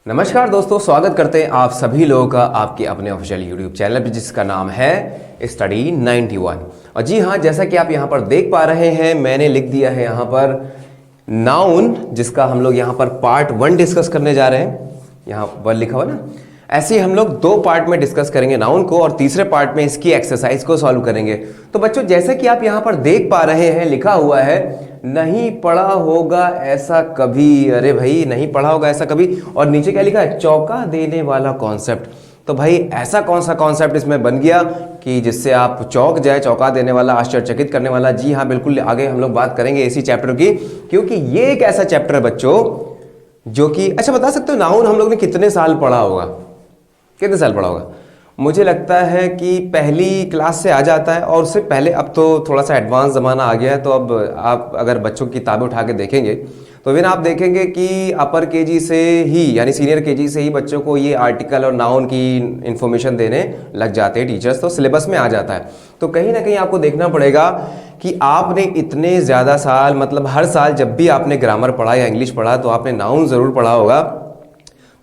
नमस्कार दोस्तों, स्वागत करते हैं आप सभी लोगों का आपके अपने ऑफिशियल यूट्यूब चैनल पर जिसका नाम है स्टडी 91। और जी हाँ, जैसा कि आप यहाँ पर देख पा रहे हैं, मैंने लिख दिया है यहाँ पर नाउन, जिसका हम लोग यहाँ पर पार्ट 1 डिस्कस करने जा रहे हैं। यहाँ 1 लिखा हुआ ना, ऐसे ही हम लोग 2 पार्ट में डिस्कस करेंगे नाउन को, और तीसरे पार्ट में इसकी एक्सरसाइज को सॉल्व करेंगे। तो बच्चों, जैसे कि आप यहाँ पर देख पा रहे हैं, लिखा हुआ है नहीं पढ़ा होगा ऐसा कभी। अरे भाई, नहीं पढ़ा होगा ऐसा कभी। और नीचे क्या लिखा है? चौंका देने वाला कॉन्सेप्ट। तो भाई, ऐसा कौन सा कॉन्सेप्ट इसमें बन गया कि जिससे आप चौंक जाए? चौंका देने वाला, आश्चर्यचकित करने वाला। जी हाँ, बिल्कुल। आगे हम लोग बात करेंगे इसी चैप्टर की, क्योंकि ये एक ऐसा चैप्टर है बच्चों जो कि, अच्छा बता सकते हो नाउन हम लोग ने कितने साल पढ़ा होगा? कितने साल पढ़ा होगा? मुझे लगता है कि पहली क्लास से आ जाता है, और उससे पहले अब तो थोड़ा सा एडवांस ज़माना आ गया है। तो अब आप अगर बच्चों की किताबें उठा के देखेंगे तो फिर आप देखेंगे कि अपर केजी से ही, यानी सीनियर केजी से ही बच्चों को ये आर्टिकल और नाउन की इन्फॉर्मेशन देने लग जाते हैं टीचर्स। तो सिलेबस में आ जाता है। तो कहीं ना कहीं आपको देखना पड़ेगा कि आपने इतने ज़्यादा साल, मतलब हर साल जब भी आपने ग्रामर पढ़ा या इंग्लिश पढ़ा तो आपने नाउन ज़रूर पढ़ा होगा।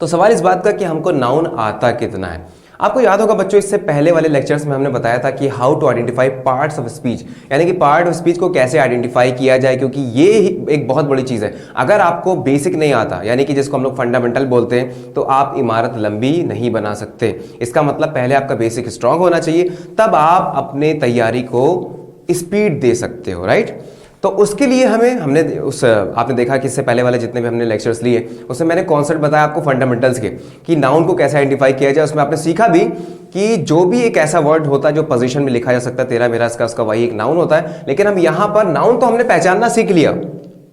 तो सवाल इस बात का कि हमको नाउन आता कितना है। आपको याद होगा बच्चों, इससे पहले वाले लेक्चर्स में हमने बताया था कि how to identify parts of speech, यानी कि पार्ट ऑफ स्पीच को कैसे आइडेंटिफाई किया जाए, क्योंकि ये एक बहुत बड़ी चीज़ है। अगर आपको बेसिक नहीं आता, यानी कि जिसको हम लोग फंडामेंटल बोलते हैं, तो आप इमारत लंबी नहीं बना सकते। इसका मतलब पहले आपका बेसिक स्ट्रांग होना चाहिए, तब आप अपने तैयारी को स्पीड दे सकते हो, राइट। तो उसके लिए आपने देखा कि इससे पहले वाले जितने भी हमने लेक्चर्स लिए, उसमें मैंने कॉन्सेप्ट बताया आपको फंडामेंटल्स के, कि नाउन को कैसे आइडेंटिफाई किया जाए। उसमें आपने सीखा भी कि जो भी एक ऐसा वर्ड होता है जो पोजीशन में लिखा जा सकता है, तेरा मेरा इसका उसका, वही एक नाउन होता है। लेकिन हम यहाँ पर नाउन तो हमने पहचानना सीख लिया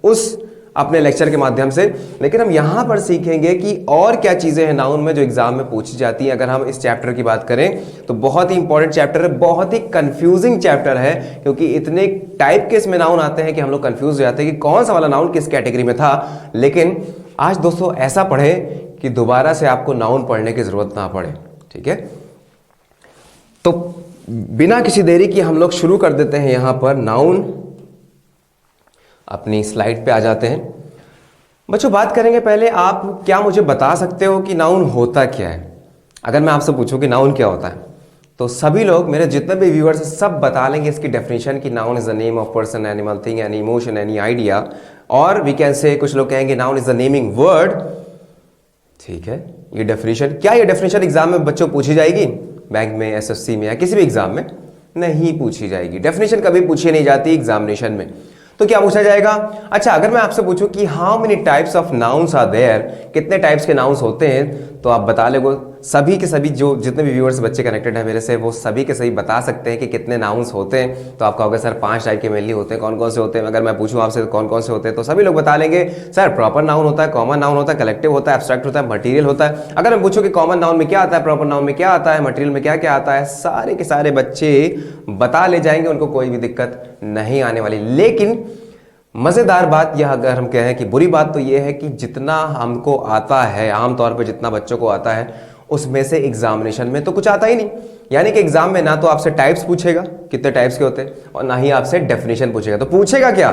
उस अपने लेक्चर के माध्यम से, लेकिन हम यहाँ पर सीखेंगे कि और क्या चीज़ें हैं नाउन में जो एग्जाम में पूछी जाती हैं। अगर हम इस चैप्टर की बात करें तो बहुत ही इंपॉर्टेंट चैप्टर है, बहुत ही कंफ्यूजिंग चैप्टर है, क्योंकि इतने टाइप के इसमें नाउन आते हैं कि हम लोग कंफ्यूज हो जाते हैं कि कौन सा वाला नाउन किस कैटेगरी में था। लेकिन आज दोस्तों ऐसा पढ़े कि दोबारा से आपको नाउन पढ़ने की जरूरत ना पड़े, ठीक है। तो बिना किसी देरी की हम लोग शुरू कर देते हैं यहाँ पर नाउन। अपनी स्लाइड पे आ जाते हैं बच्चों। बात करेंगे पहले, आप क्या मुझे बता सकते हो कि नाउन होता क्या है? अगर मैं आपसे पूछूं कि नाउन क्या होता है, तो सभी लोग, मेरे जितने भी व्यूअर्स हैं, सब बता लेंगे इसकी डेफिनेशन कि noun is the name of person, animal, thing, any emotion, any idea, और वी कैन से, कुछ लोग कहेंगे noun is the naming word. ठीक है, ये डेफिनेशन, क्या ये डेफिनेशन एग्जाम में बच्चों पूछी जाएगी? बैंक में, एसएससी में, या किसी भी एग्जाम में नहीं पूछी जाएगी। डेफिनेशन कभी पूछी नहीं जाती एग्जामिनेशन में। तो क्या पूछा जाएगा? अच्छा, अगर मैं आपसे पूछूं कि how many types of nouns are there, कितने टाइप्स के नाउन्स होते हैं, तो आप बता लोगे। सभी के सभी जो जितने भी व्यूअर्स बच्चे कनेक्टेड हैं मेरे से, वो सभी के सभी बता सकते हैं कि कितने नाउन्स होते हैं। तो आप कहोगे सर 5 टाइप के मेनली होते हैं, कौन कौन से होते हैं? अगर मैं पूछूं आपसे कौन कौन से होते हैं, तो सभी लोग बता लेंगे सर प्रॉपर नाउन होता है, कॉमन नाउन होता है, कलेक्टिव होता है, एब्स्ट्रैक्ट होता है, मटेरियल होता है। अगर मैं पूछूं कि कॉमन नाउन में क्या आता है, प्रॉपर नाउन में क्या आता है, मटेरियल में क्या क्या आता है, सारे के सारे बच्चे बता ले जाएंगे, उनको कोई भी दिक्कत नहीं आने वाली। लेकिन मजेदार बात यह, अगर हम कहें कि बुरी बात, तो यह है कि जितना हमको आता है, आमतौर पे जितना बच्चों को आता है, उसमें से एग्जामिनेशन में तो कुछ आता ही नहीं। यानी कि एग्जाम में ना तो आपसे टाइप्स पूछेगा, कितने टाइप्स के होते हैं, और ना ही आपसे डेफिनेशन पूछेगा। तो पूछेगा क्या?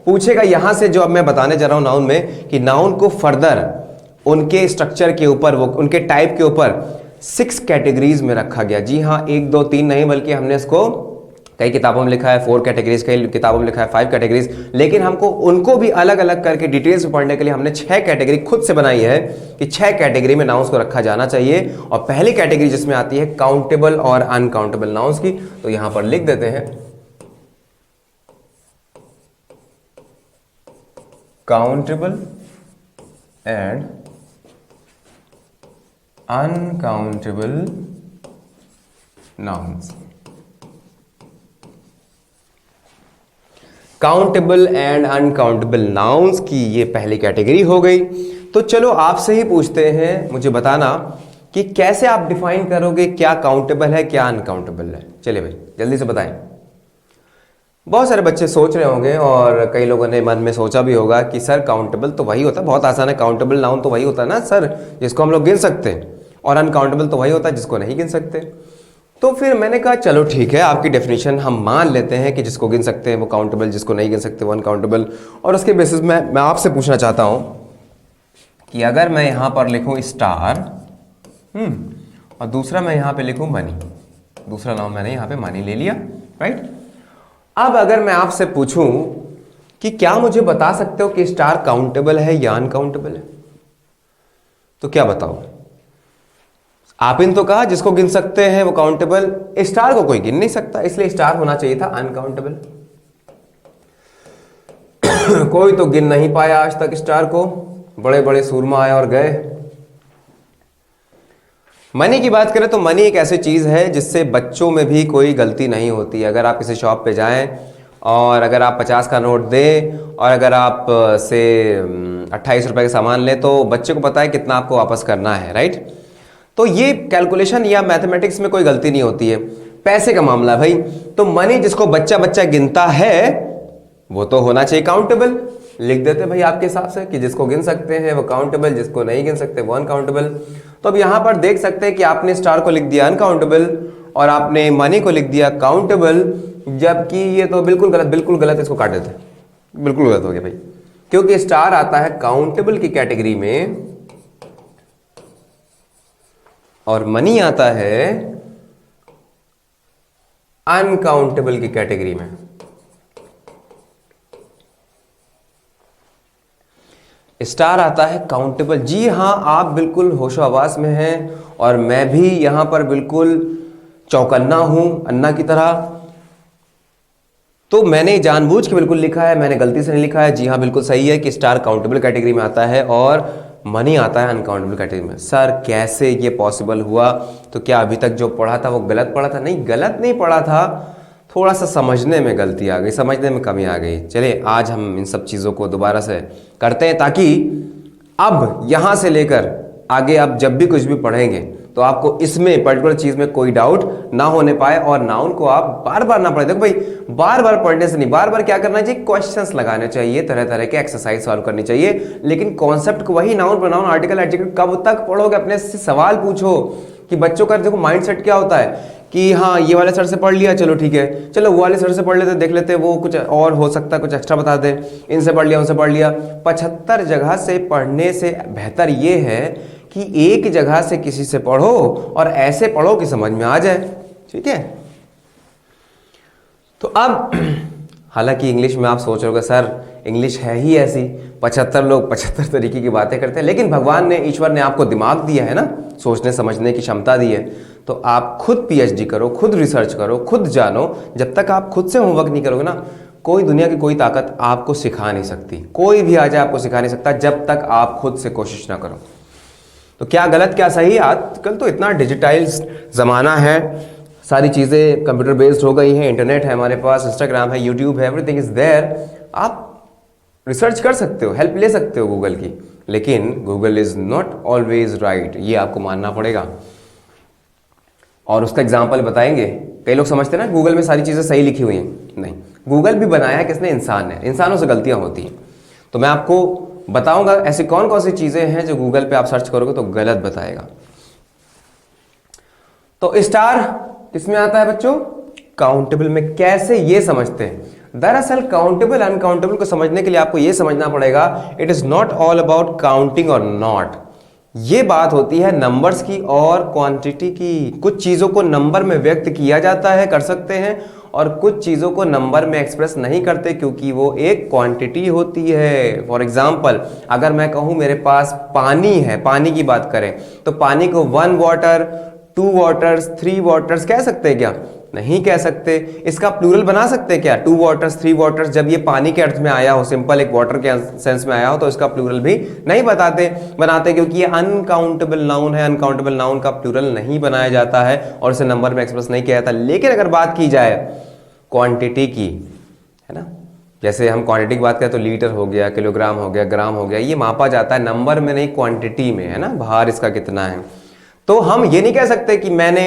पूछेगा यहां से, जो अब मैं बताने जा रहा हूं नाउन में, कि नाउन को फर्दर उनके स्ट्रक्चर के ऊपर, वो उनके टाइप के ऊपर 6 कैटेगरीज में रखा गया। जी हाँ, 1 2 3 नहीं, बल्कि हमने इसको कई किताबों में लिखा है 4 कैटेगरीज, कई किताबों में लिखा है 5 कैटेगरीज। लेकिन हमको उनको भी अलग अलग करके डिटेल्स में पढ़ने के लिए हमने 6 कैटेगरी खुद से बनाई है, कि 6 कैटेगरी में नाउन्स को रखा जाना चाहिए। और पहली कैटेगरी जिसमें आती है काउंटेबल और अनकाउंटेबल नाउन्स की, तो यहां पर लिख देते हैं countable and uncountable nouns. Countable and uncountable nouns की ये पहली कैटेगरी हो गई। तो चलो आपसे ही पूछते हैं, मुझे बताना कि कैसे आप डिफाइन करोगे क्या काउंटेबल है, क्या अनकाउंटेबल है। चलिए भाई जल्दी से बताएं। बहुत सारे बच्चे सोच रहे होंगे, और कई लोगों ने मन में सोचा भी होगा कि सर काउंटेबल तो वही होता है, बहुत आसान है, काउंटेबल नाउन तो वही होता है ना सर जिसको हम लोग गिन सकते हैं, और अनकाउंटेबल तो वही होता है जिसको नहीं गिन सकते। तो फिर मैंने कहा चलो ठीक है, आपकी डेफिनेशन हम मान लेते हैं कि जिसको गिन सकते हैं वो काउंटेबल, जिसको नहीं गिन सकते वो अनकाउंटेबल। और उसके बेसिस में मैं आपसे पूछना चाहता हूं कि अगर मैं यहां पर लिखूं स्टार और दूसरा मैं यहां पे लिखूं मनी, दूसरा नाउन मैंने यहां पे मनी ले लिया, राइट। अब अगर मैं आपसे पूछूं कि क्या मुझे बता सकते हो कि स्टार काउंटेबल है या अनकाउंटेबल है, तो क्या बताओ? आपने तो कहा जिसको गिन सकते हैं वो काउंटेबल, स्टार को कोई गिन नहीं सकता, इसलिए स्टार होना चाहिए था अनकाउंटेबल। कोई तो गिन नहीं पाया आज तक स्टार को, बड़े बड़े सूरमा आए और गए। मनी की बात करें तो मनी एक ऐसी चीज है जिससे बच्चों में भी कोई गलती नहीं होती। अगर आप किसी शॉप पे जाएं और अगर आप 50 का नोट दें और अगर आप से 28 रुपए का सामान लें तो बच्चे को पता है कितना आपको वापस करना है, राइट। तो ये कैलकुलेशन या मैथमेटिक्स में कोई गलती नहीं होती है। पैसे का मामला भाई, तो मनी जिसको बच्चा बच्चा गिनता है वो तो होना चाहिए काउंटेबल। लिख देते भाई आपके हिसाब से कि जिसको गिन सकते हैं वो काउंटेबल, जिसको नहीं गिन सकते वो अनकाउंटेबल। तो अब यहां पर देख सकते हैं कि आपने स्टार को लिख दिया अनकाउंटेबल और आपने मनी को लिख दिया काउंटेबल, जबकि ये तो बिल्कुल गलत, बिल्कुल गलत। इसको काट देते, बिल्कुल गलत हो गया भाई, क्योंकि स्टार आता है काउंटेबल की कैटेगरी में और मनी आता है अनकाउंटेबल की कैटेगरी में। स्टार आता है काउंटेबल। जी हां, आप बिल्कुल होशो हवास में हैं और मैं भी यहां पर बिल्कुल चौकन्ना हूं अन्ना की तरह। तो मैंने जानबूझ के बिल्कुल लिखा है, मैंने गलती से नहीं लिखा है। जी हां, बिल्कुल सही है कि स्टार काउंटेबल कैटेगरी में आता है और मनी आता है अनकाउंटेबल कैटेगरी में। सर कैसे ये पॉसिबल हुआ? तो क्या अभी तक जो पढ़ा था वो गलत पढ़ा था? नहीं, गलत नहीं पढ़ा था, थोड़ा सा समझने में गलती आ गई, समझने में कमी आ गई। चलिए आज हम इन सब चीज़ों को दोबारा से करते हैं ताकि अब यहाँ से लेकर आगे आप जब भी कुछ भी पढ़ेंगे तो आपको इसमें पर्टिकुलर चीज़ में कोई डाउट ना होने पाए और नाउन को आप बार बार ना पढ़े। देखो भाई, बार बार पढ़ने से नहीं, बार बार क्या करना चाहिए, क्वेश्चंस लगाने चाहिए, तरह तरह के एक्सरसाइज सॉल्व करनी चाहिए। लेकिन कॉन्सेप्ट को वही नाउन प्रोनाउन आर्टिकल एडजेक्टिव कब तक पढ़ोगे? अपने से सवाल पूछो कि बच्चों का देखो माइंडसेट क्या होता है कि हाँ ये वाले सर से पढ़ लिया, चलो ठीक है, चलो वो वाले सर से पढ़ लेते, देख लेते वो कुछ और हो सकता है, कुछ एक्स्ट्रा बता दे, इनसे पढ़ लिया उनसे पढ़ लिया। 75 जगह से पढ़ने से बेहतर ये है कि एक जगह से किसी से पढ़ो और ऐसे पढ़ो कि समझ में आ जाए, ठीक है। तो अब हालांकि इंग्लिश में आप सोच रहे हो सर इंग्लिश है ही ऐसी, 75 लोग 75 तरीके की बातें करते हैं, लेकिन भगवान ने, ईश्वर ने आपको दिमाग दिया है ना, सोचने समझने की क्षमता दी है। तो आप खुद पीएचडी करो, खुद रिसर्च करो, खुद जानो। जब तक आप खुद से होमवर्क नहीं करोगे ना, कोई दुनिया की कोई ताकत आपको सिखा नहीं सकती, कोई भी आ जाए आपको सिखा नहीं सकता जब तक आप खुद से कोशिश ना करो। तो क्या गलत क्या सही, आजकल तो इतना डिजिटाइज ज़माना है, सारी चीज़ें कंप्यूटर बेस्ड हो गई हैं, इंटरनेट है हमारे पास, इंस्टाग्राम है, यूट्यूब है, एवरीथिंग इज़ देयर। आप रिसर्च कर सकते हो, हेल्प ले सकते हो गूगल की, लेकिन Google is not always right, ये आपको मानना पड़ेगा। और उसका एग्जाम्पल बताएंगे। कई लोग समझते हैं ना गूगल में सारी चीज़ें सही लिखी हुई हैं, नहीं, गूगल भी बनाया है किसने? इंसान ने। इंसानों से गलतियां होती हैं। तो मैं आपको बताऊंगा ऐसी कौन कौन सी चीज़ें हैं जो गूगल पे आप सर्च करोगे तो गलत बताएगा। तो स्टार किसमें आता है बच्चों? काउंटेबल में। कैसे ये समझते हैं? दरअसल काउंटेबल अनकाउंटेबल को समझने के लिए आपको ये समझना पड़ेगा, it is not all about counting और नॉट। ये बात होती है नंबर्स की और क्वांटिटी की। कुछ चीज़ों को नंबर में व्यक्त किया जाता है, कर सकते हैं, और कुछ चीज़ों को नंबर में एक्सप्रेस नहीं करते क्योंकि वो एक क्वांटिटी होती है। फॉर एग्जांपल, अगर मैं कहूँ मेरे पास पानी है, पानी की बात करें तो पानी को 1 वाटर, 2 वाटर्स, 3 वाटर्स कह सकते हैं क्या? नहीं कह सकते। इसका प्लूरल बना सकते हैं क्या? 2 वाटर्स, 3 वाटर्स। जब ये पानी के अर्थ में आया हो, सिंपल एक वाटर के सेंस में आया हो, तो इसका प्लूरल भी नहीं बनाते क्योंकि ये अनकाउंटेबल नाउन है। अनकाउंटेबल नाउन का प्लूरल नहीं बनाया जाता है और इसे नंबर में एक्सप्रेस नहीं किया जाता। लेकिन अगर बात की जाए क्वांटिटी की, है ना, जैसे हम क्वांटिटी की बात करें तो लीटर हो गया, किलोग्राम हो गया, ग्राम हो गया, ये मापा जाता है नंबर में नहीं, क्वांटिटी में, है ना, भार इसका कितना है। तो हम ये नहीं कह सकते कि मैंने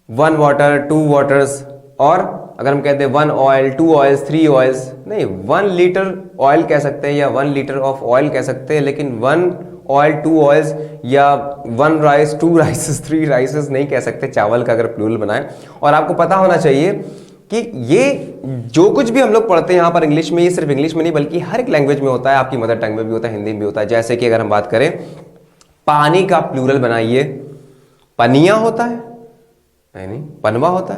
1 वाटर, 2 वाटर्स, और अगर हम कहते हैं 1 ऑयल, 2 ऑयल्स, 3 ऑयल्स, नहीं, 1 लीटर ऑयल कह सकते हैं या 1 लीटर ऑफ ऑयल कह सकते हैं, लेकिन 1 ऑयल, 2 ऑयल्स या 1 राइस, 2 राइसेस, 3 राइसेस नहीं कह सकते चावल का अगर प्लूरल बनाए। और आपको पता होना चाहिए कि ये जो कुछ भी हम लोग पढ़ते हैं यहाँ पर इंग्लिश में, ये सिर्फ इंग्लिश में नहीं बल्कि हर एक लैंग्वेज में होता है, आपकी मदर टंग में भी होता है, हिंदी में भी होता है। जैसे कि अगर हम बात करें पानी का प्लूरल बनाइए, पनिया होता है, नहीं पनवा होता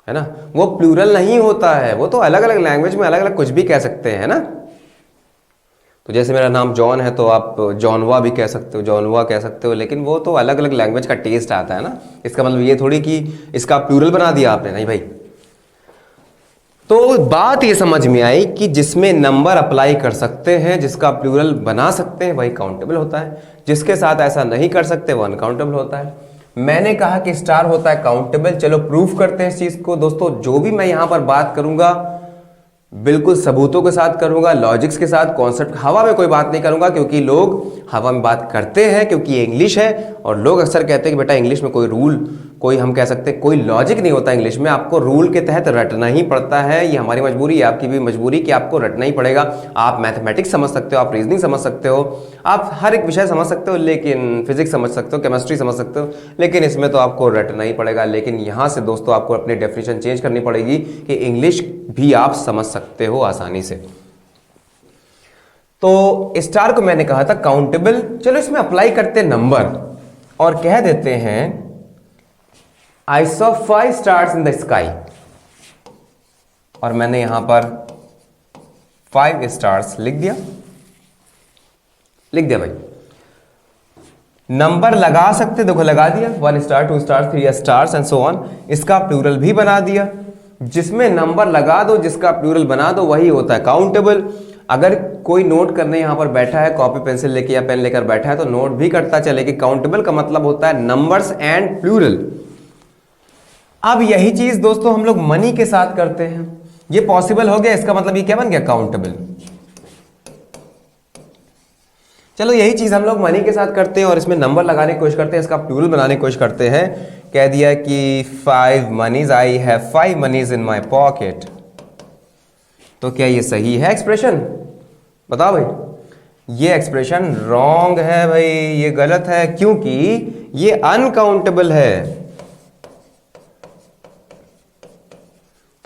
है ना, वो प्लूरल नहीं होता है, वो तो अलग अलग लैंग्वेज में अलग अलग कुछ भी कह सकते हैं, है ना। तो जैसे मेरा नाम जॉन है तो आप जॉनवा भी कह सकते हो, जॉनवा कह सकते हो, लेकिन वो तो अलग अलग लैंग्वेज का टेस्ट आता है ना। इसका मतलब ये थोड़ी कि इसका प्लूरल बना दिया आपने, नहीं भाई। तो बात ये समझ में आई कि जिसमें नंबर अप्लाई कर सकते हैं, जिसका प्लूरल बना सकते हैं, वही काउंटेबल होता है। जिसके साथ ऐसा नहीं कर सकते वो अनकाउंटेबल होता है। मैंने कहा कि स्टार होता है काउंटेबल। चलो प्रूफ करते हैं इस चीज को दोस्तों। जो भी मैं यहां पर बात करूंगा बिल्कुल सबूतों के साथ करूंगा, लॉजिक्स के साथ, कॉन्सेप्ट, हवा में कोई बात नहीं करूंगा, क्योंकि लोग हवा में बात करते हैं क्योंकि ये इंग्लिश है। और लोग अक्सर कहते हैं कि बेटा इंग्लिश में कोई रूल, कोई हम कह सकते हैं कोई लॉजिक नहीं होता इंग्लिश में, आपको रूल के तहत रटना ही पड़ता है। ये हमारी मजबूरी है, आपकी भी मजबूरी कि आपको रटना ही पड़ेगा। आप मैथमेटिक्स समझ सकते हो, आप रीजनिंग समझ सकते हो, आप हर एक विषय समझ सकते हो, लेकिन फिजिक्स समझ सकते हो, केमिस्ट्री समझ सकते हो, लेकिन इसमें तो आपको रटना ही पड़ेगा। लेकिन यहां से दोस्तों आपको अपनी डेफिनेशन चेंज करनी पड़ेगी कि इंग्लिश भी आप समझ सकते हो आसानी से। तो स्टार को मैंने कहा था काउंटेबल। चलो इसमें अप्लाई करते नंबर और कह देते हैं I saw 5 stars in the sky, और मैंने यहां पर 5 स्टार्स लिख दिया भाई। नंबर लगा सकते, देखो लगा दिया, 1 star 2 star 3 stars and so on. इसका प्लूरल भी बना दिया। जिसमें नंबर लगा दो, जिसका प्लूरल बना दो, वही होता है काउंटेबल। अगर कोई नोट करने यहां पर बैठा है, कॉपी पेंसिल लेके या पेन लेकर बैठा है, तो नोट भी करता चले कि काउंटेबल का मतलब होता है नंबर्स एंड प्लूरल। अब यही चीज दोस्तों हम लोग मनी के साथ करते हैं। ये पॉसिबल हो गया, इसका मतलब ये क्या बन गया, काउंटेबल। चलो यही चीज हम लोग मनी के साथ करते हैं और इसमें नंबर लगाने की कोशिश करते हैं, इसका प्लूरल बनाने की कोशिश करते हैं। कह दिया कि 5 मनीज, I have 5 मनीज in my pocket. तो क्या ये सही है एक्सप्रेशन? बताओ भाई। ये एक्सप्रेशन रॉन्ग है भाई, ये गलत है, क्योंकि ये अनकाउंटेबल है।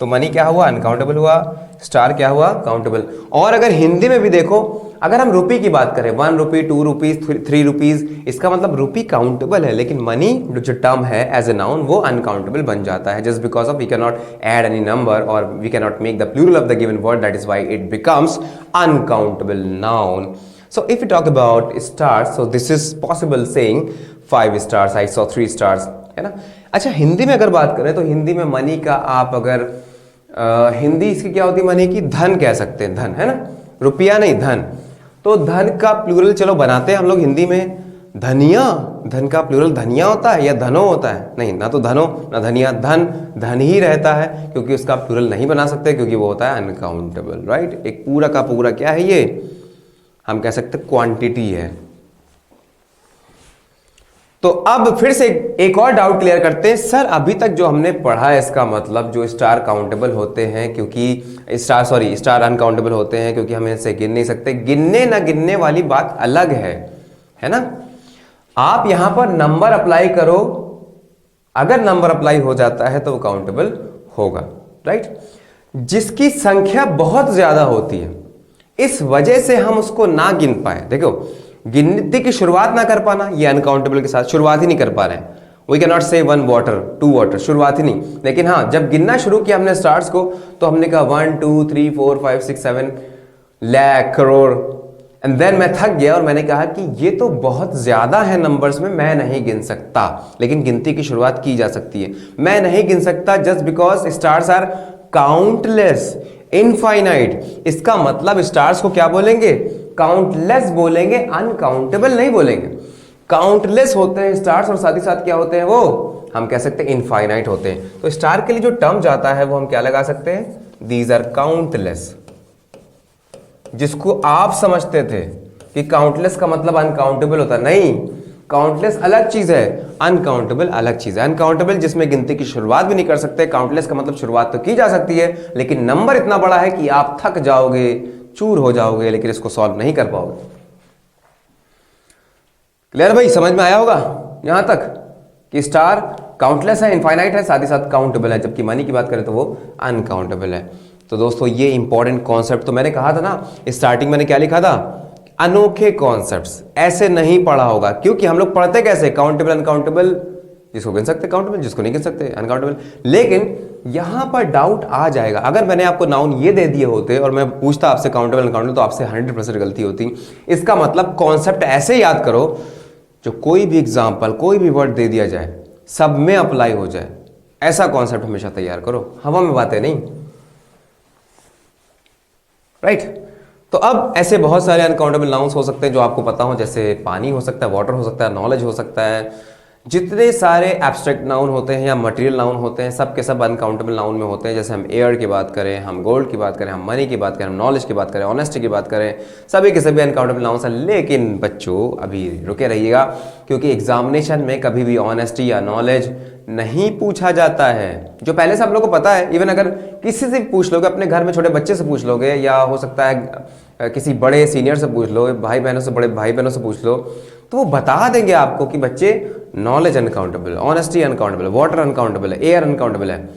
तो मनी क्या हुआ, अनकाउंटेबल हुआ। स्टार क्या हुआ, काउंटेबल। और अगर हिंदी में भी देखो, अगर हम रुपी की बात करें, 1 रुपी 2 रुपीज 3 रुपीज, इसका मतलब रुपी काउंटेबल है, लेकिन मनी जो टर्म है एज ए नाउन वो अनकाउंटेबल बन जाता है, just because of we can not add any number और we can not make the plural of the given word, that is why it becomes uncountable noun. So if we talk about stars, so this is possible saying 5 stars, I saw 3 stars, है ना। अच्छा हिंदी में अगर बात करें तो हिंदी में money का आप अगर हिंदी इसकी क्या होती है, मनी की धन कह सकते हैं, धन, है ना, रुपया नहीं धन। तो धन का प्लूरल चलो बनाते हैं हम लोग हिंदी में, धनिया। धन का प्लूरल धनिया होता है या धनो होता है? नहीं, ना तो धनो ना धनिया, धन धन ही रहता है, क्योंकि उसका प्लूरल नहीं बना सकते, क्योंकि वो होता है अनकाउंटेबल, राइट। एक पूरा का पूरा क्या है, ये हम कह सकते क्वांटिटी है। तो अब फिर से एक और डाउट क्लियर करते हैं। सर अभी तक जो हमने पढ़ा है, इसका मतलब जो स्टार काउंटेबल होते हैं क्योंकि स्टार अनकाउंटेबल होते हैं क्योंकि हम इनसे गिन नहीं सकते। गिनने ना गिनने वाली बात अलग है ना। आप यहां पर नंबर अप्लाई करो, अगर नंबर अप्लाई हो जाता है तो वो काउंटेबल होगा, राइट। जिसकी संख्या बहुत ज्यादा होती है, इस वजह से हम उसको ना गिन पाए। देखो गिनती की शुरुआत ना कर पाना, ये अनकाउंटेबल के साथ शुरुआत ही नहीं कर पा रहे हैं। वी कैन नॉट से 1 वाटर 2 वाटर, शुरुआत ही नहीं। लेकिन हाँ, जब गिनना शुरू किया हमने स्टार्स को, तो हमने कहा 1 2 3 4 5 6 7 लाख करोड़, एंड देन मैं थक गया और मैंने कहा कि ये तो बहुत ज्यादा है नंबर्स में, मैं नहीं गिन सकता। लेकिन गिनती की शुरुआत की जा सकती है। मैं नहीं गिन सकता just because stars are countless, infinite. इसका मतलब स्टार्स को क्या बोलेंगे, काउंटलेस बोलेंगे, अनकाउंटेबल नहीं बोलेंगे। काउंटलेस होते हैं स्टार्स, और साथ ही साथ क्या होते हैं वो, हम कह सकते हैं इनफाइनाइट होते हैं। तो स्टार के लिए जो टर्म जाता है वो हम क्या लगा सकते हैं, दीज आर काउंटलेस। जिसको आप समझते थे कि काउंटलेस का मतलब अनकाउंटेबल होता है, नहीं, काउंटलेस अलग चीज है, अनकाउंटेबल अलग चीज है। अनकाउंटेबल जिसमें गिनती की शुरुआत भी नहीं कर सकते, काउंटलेस का मतलब शुरुआत तो की जा सकती है, लेकिन नंबर इतना बड़ा है कि आप थक जाओगे, चूर हो जाओगे, लेकिन इसको सॉल्व नहीं कर पाओगे। क्लियर भाई, समझ में आया होगा यहां तक कि स्टार काउंटलेस है, इनफाइनाइट है, साथ ही साथ काउंटेबल है, जबकि मनी की बात करें तो वो अनकाउंटेबल है। तो दोस्तों ये इंपॉर्टेंट कॉन्सेप्ट तो मैंने कहा था ना, स्टार्टिंग मैंने क्या लिखा था, अनोखे कॉन्सेप्ट्स, ऐसे नहीं पढ़ा होगा, क्योंकि हम लोग पढ़ते कैसे, काउंटेबल अनकाउंटेबल, जिसको गिन सकते काउंटेबल, जिसको नहीं गिन सकते अनकाउंटेबल। लेकिन यहां पर डाउट आ जाएगा, अगर मैंने आपको नाउन ये दे दिए होते और मैं पूछता आपसे काउंटेबल अनकाउंटेबल, तो आपसे 100% गलती होती। इसका मतलब कॉन्सेप्ट ऐसे याद करो, जो कोई भी एग्जाम्पल, कोई भी वर्ड दे दिया जाए, सब में अप्लाई हो जाए, ऐसा कॉन्सेप्ट हमेशा तैयार करो, हवा में बातें नहीं, राइट। तो अब ऐसे बहुत सारे अनकाउंटेबल नाउन्स हो सकते हैं जो आपको पता हो, जैसे पानी हो सकता है, वाटर हो सकता है, नॉलेज हो सकता है। जितने सारे एब्स्ट्रैक्ट नाउन होते हैं या मटेरियल नाउन होते हैं, सब के सब अनकाउंटेबल नाउन में होते हैं। जैसे हम एयर की बात करें, हम गोल्ड की बात करें, हम मनी की बात करें, हम नॉलेज की बात करें, ऑनेस्टी की बात करें, सभी के सभी अनकाउंटेबल नाउन्स हैं। लेकिन बच्चों अभी रुके रहिएगा, क्योंकि एग्जामिनेशन में कभी भी ऑनेस्टी या नॉलेज नहीं पूछा जाता है, जो पहले से आप लोगों को पता है। इवन अगर किसी से भी पूछ लोगे, अपने घर में छोटे बच्चे से पूछ लोगे, या हो सकता है किसी बड़े सीनियर से पूछ लो, भाई बहनों से, बड़े भाई बहनों से पूछ लो, तो वो बता देंगे आपको कि बच्चे knowledge uncountable, honesty uncountable, water uncountable है, एयर अनकाउंटेबल है।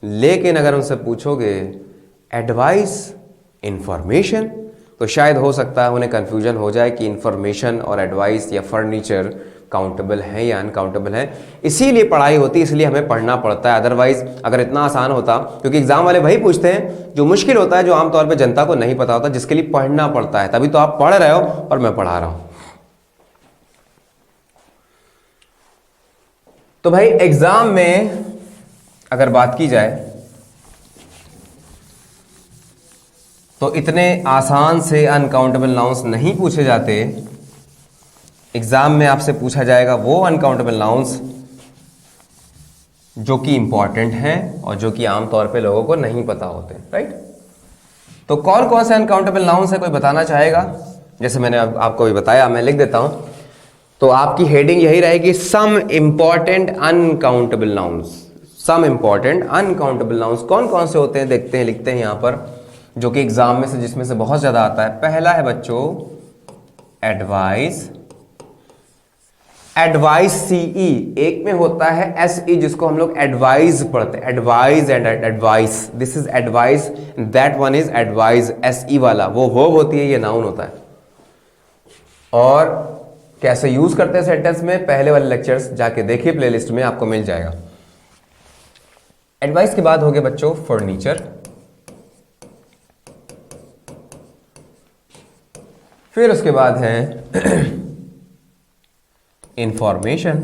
लेकिन अगर उनसे पूछोगे एडवाइस, इंफॉर्मेशन, तो शायद हो सकता है उन्हें कंफ्यूजन हो जाए कि इंफॉर्मेशन और एडवाइस या फर्नीचर काउंटेबल है या अनकाउंटेबल है। इसीलिए पढ़ाई होती है, इसलिए हमें पढ़ना पड़ता है। अदरवाइज अगर इतना आसान होता, क्योंकि एग्जाम वाले वही पूछते हैं जो मुश्किल होता है, जो आमतौर पे जनता को नहीं पता होता, जिसके लिए पढ़ना पड़ता है। तभी तो आप पढ़ रहे हो और मैं पढ़ा रहा हूं। तो भाई एग्जाम में अगर बात की जाए तो इतने आसान से अनकाउंटेबल नाउन्स नहीं पूछे जाते। एग्जाम में आपसे पूछा जाएगा वो अनकाउंटेबल नाउन्स जो कि इंपॉर्टेंट हैं और जो कि आमतौर पे लोगों को नहीं पता होते, राइट। तो कौन कौन से अनकाउंटेबल नाउन्स है, कोई बताना चाहेगा? जैसे मैंने आपको भी बताया, मैं लिख देता हूं। तो आपकी हेडिंग यही रहेगी, some important uncountable nouns. Some important uncountable nouns कौन कौन से होते हैं, देखते हैं, लिखते हैं यहां पर, जो कि एग्जाम में से, जिसमें से बहुत ज्यादा आता है। पहला है बच्चों एडवाइस। एडवाइस सीई, एक में होता है एसई, जिसको हम लोग एडवाइस पढ़ते हैं, advice and advice, this is advice, that one is advice. S E वाला वो वर्ब होती है, ये नाउन होता है। और कैसे यूज करते हैं सेंटेंस में, पहले वाले लेक्चर्स जाके देखिए, प्लेलिस्ट में आपको मिल जाएगा। एडवाइस के बाद हो गए बच्चों फर्नीचर, फिर उसके बाद है इंफॉर्मेशन,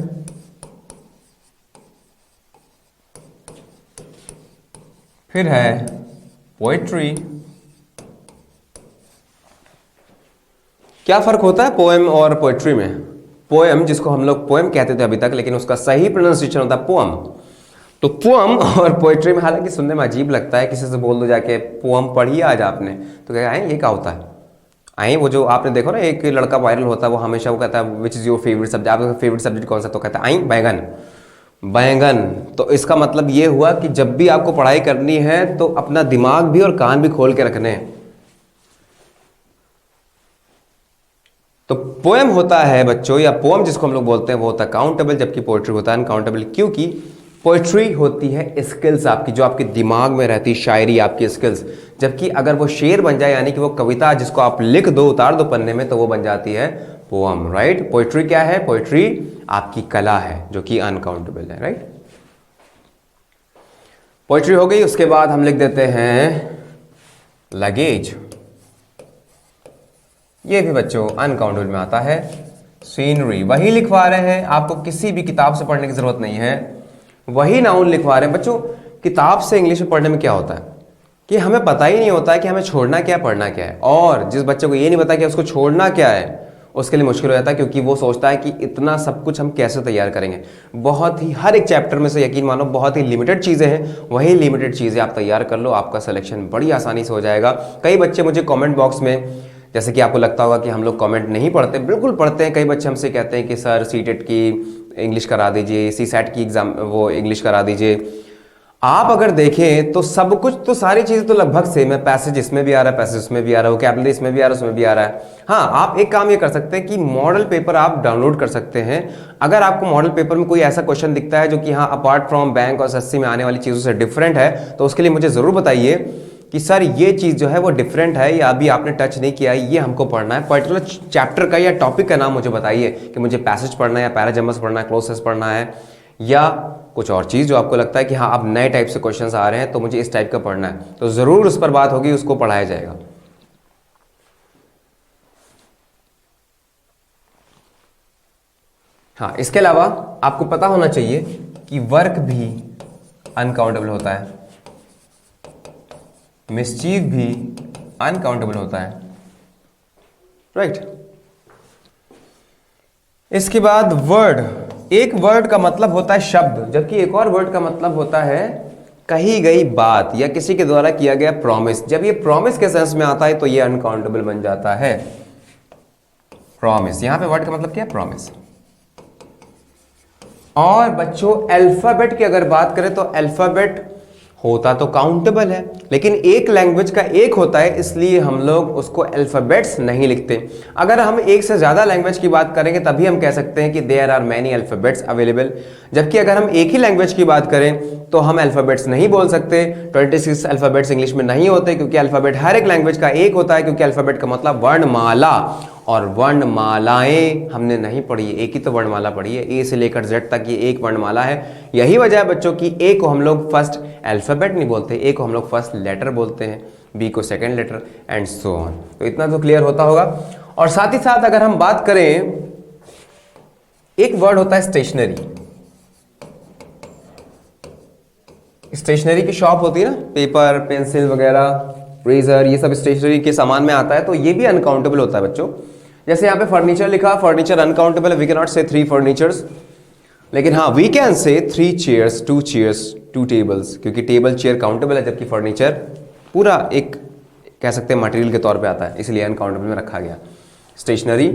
फिर है पोएट्री। क्या फर्क होता है पोएम और पोएट्री में? पोएम, जिसको हम लोग पोएम कहते थे अभी तक, लेकिन उसका सही प्रोनाउंसिएशन होता है पोअम। तो पोअम और पोएट्री में, हालांकि सुनने में अजीब लगता है, किसी से बोल दो जाके पोअम पढ़ी आज आपने, तो क्या है ये क्या होता है? आई वो जो आपने देखो ना, एक लड़का वायरल होता है, वो हमेशा वो कहता है which is your favourite subject, आपका फेवरेट सब्जेक्ट कौन सा? तो कहता है आई बैंगन। बैंगन, तो इसका मतलब ये हुआ कि जब भी आपको पढ़ाई करनी है तो अपना दिमाग भी और कान भी खोल के रखने हैं। तो पोएम होता है बच्चों, या पोएम जिसको हम लोग बोलते हैं, वो होता है काउंटेबल, जबकि पोएट्री होता है अनकाउंटेबल। क्योंकि पोएट्री होती है स्किल्स आपकी, जो आपके दिमाग में रहती, शायरी आपकी स्किल्स। जबकि अगर वो शेर बन जाए, यानी कि वो कविता जिसको आप लिख दो, उतार दो पन्ने में, तो वो बन जाती है पोएम, राइट। पोएट्री क्या है? पोएट्री आपकी कला है, जो कि अनकाउंटेबल है, राइट। पोएट्री हो गई। उसके बाद हम लिख देते हैं लगेज। ये भी बच्चों अनकाउंटेबल में आता है। सीनरी, वही लिखवा रहे हैं, आपको किसी भी किताब से पढ़ने की जरूरत नहीं है, वही नाउन लिखवा रहे हैं। बच्चों किताब से इंग्लिश में पढ़ने में क्या होता है कि हमें पता ही नहीं होता है कि हमें छोड़ना क्या है, पढ़ना क्या है। और जिस बच्चे को ये नहीं पता कि उसको छोड़ना क्या है, उसके लिए मुश्किल हो जाता है, क्योंकि वो सोचता है कि इतना सब कुछ हम कैसे तैयार करेंगे। बहुत ही, हर एक चैप्टर में से यकीन मानो बहुत ही लिमिटेड चीज़ें हैं, वही लिमिटेड चीज़ें आप तैयार कर लो, आपका सिलेक्शन बड़ी आसानी से हो जाएगा। कई बच्चे मुझे कमेंट बॉक्स में, जैसे कि आपको लगता होगा कि हम लोग कमेंट नहीं पढ़ते, बिल्कुल पढ़ते हैं। कई बच्चे हमसे कहते हैं कि सर सीटेट की इंग्लिश करा दीजिए, सी सेट की एग्जाम वो इंग्लिश करा दीजिए। आप अगर देखें तो सब कुछ तो सारी चीजें तो लगभग सेम है। पैसेज इसमें भी आ रहा है, पैसेज उसमें भी आ रहा है, वोकैबुलरी इसमें भी आ रहा है, उसमें भी आ रहा है। हाँ, आप एक काम ये कर सकते हैं कि मॉडल पेपर आप डाउनलोड कर सकते हैं। अगर आपको मॉडल पेपर में कोई ऐसा क्वेश्चन दिखता है जो कि हाँ अपार्ट फ्रॉम बैंक और एसएससी में आने वाली चीजों से डिफरेंट है, तो उसके लिए मुझे जरूर बताइए कि सर ये चीज जो है वो डिफरेंट है या अभी आपने टच नहीं किया है, ये हमको पढ़ना है। पर्टिकुलर चैप्टर का या टॉपिक का नाम मुझे बताइए कि मुझे पैसेज पढ़ना है या पैराजम्बस पढ़ना है, क्लोसेस पढ़ना है, या कुछ और चीज जो आपको लगता है कि हाँ अब नए टाइप से क्वेश्चंस आ रहे हैं तो मुझे इस टाइप का पढ़ना है, तो जरूर उस पर बात होगी, उसको पढ़ाया जाएगा। हाँ, इसके अलावा आपको पता होना चाहिए कि वर्क भी अनकाउंटेबल होता है, मिसचीव भी अनकाउंटेबल होता है, राइट। इसके बाद वर्ड, एक वर्ड का मतलब होता है शब्द, जबकि एक और वर्ड का मतलब होता है कही गई बात या किसी के द्वारा किया गया प्रॉमिस। जब ये प्रॉमिस के सेंस में आता है तो ये अनकाउंटेबल बन जाता है। प्रॉमिस, यहां पे वर्ड का मतलब क्या है? प्रॉमिस। और बच्चों अल्फाबेट की अगर बात करें तो अल्फाबेट होता तो काउंटेबल है, लेकिन एक लैंग्वेज का एक होता है, इसलिए हम लोग उसको अल्फाबेट्स नहीं लिखते। अगर हम एक से ज्यादा लैंग्वेज की बात करेंगे तभी हम कह सकते हैं कि there are many alphabets available, जबकि अगर हम एक ही लैंग्वेज की बात करें तो हम अल्फाबेट्स नहीं बोल सकते। 26 अल्फाबेट्स इंग्लिश में नहीं होते, क्योंकि अल्फाबेट हर एक लैंग्वेज का एक होता है, क्योंकि अल्फाबेट का मतलब वर्णमाला, और वर्णमालाएं हमने नहीं पढ़ी है, एक ही तो वर्णमाला पढ़ी है, ए से लेकर जेड तक ये एक वर्णमाला है। यही वजह है बच्चों की ए को हम लोग फर्स्ट अल्फाबेट नहीं बोलते, ए को हम लोग फर्स्ट लेटर बोलते हैं, बी को second letter, and so on. तो इतना तो क्लियर होता होगा। और साथ ही साथ अगर हम बात करें, एक वर्ड होता है स्टेशनरी। स्टेशनरी की शॉप होती है ना, पेपर, पेंसिल वगैरह, रेजर, ये सब स्टेशनरी के सामान में आता है, तो ये भी अनकाउंटेबल होता है बच्चों। जैसे यहाँ पे फर्नीचर लिखा, फर्नीचर अनकाउंटेबल है, we can not say 3 furnitures, लेकिन हाँ we can say 3 chairs, 2 tables, क्योंकि टेबल चेयर काउंटेबल है, जबकि फर्नीचर पूरा एक कह सकते हैं मटेरियल के तौर पे आता है, इसलिए अनकाउंटेबल में रखा गया स्टेशनरी।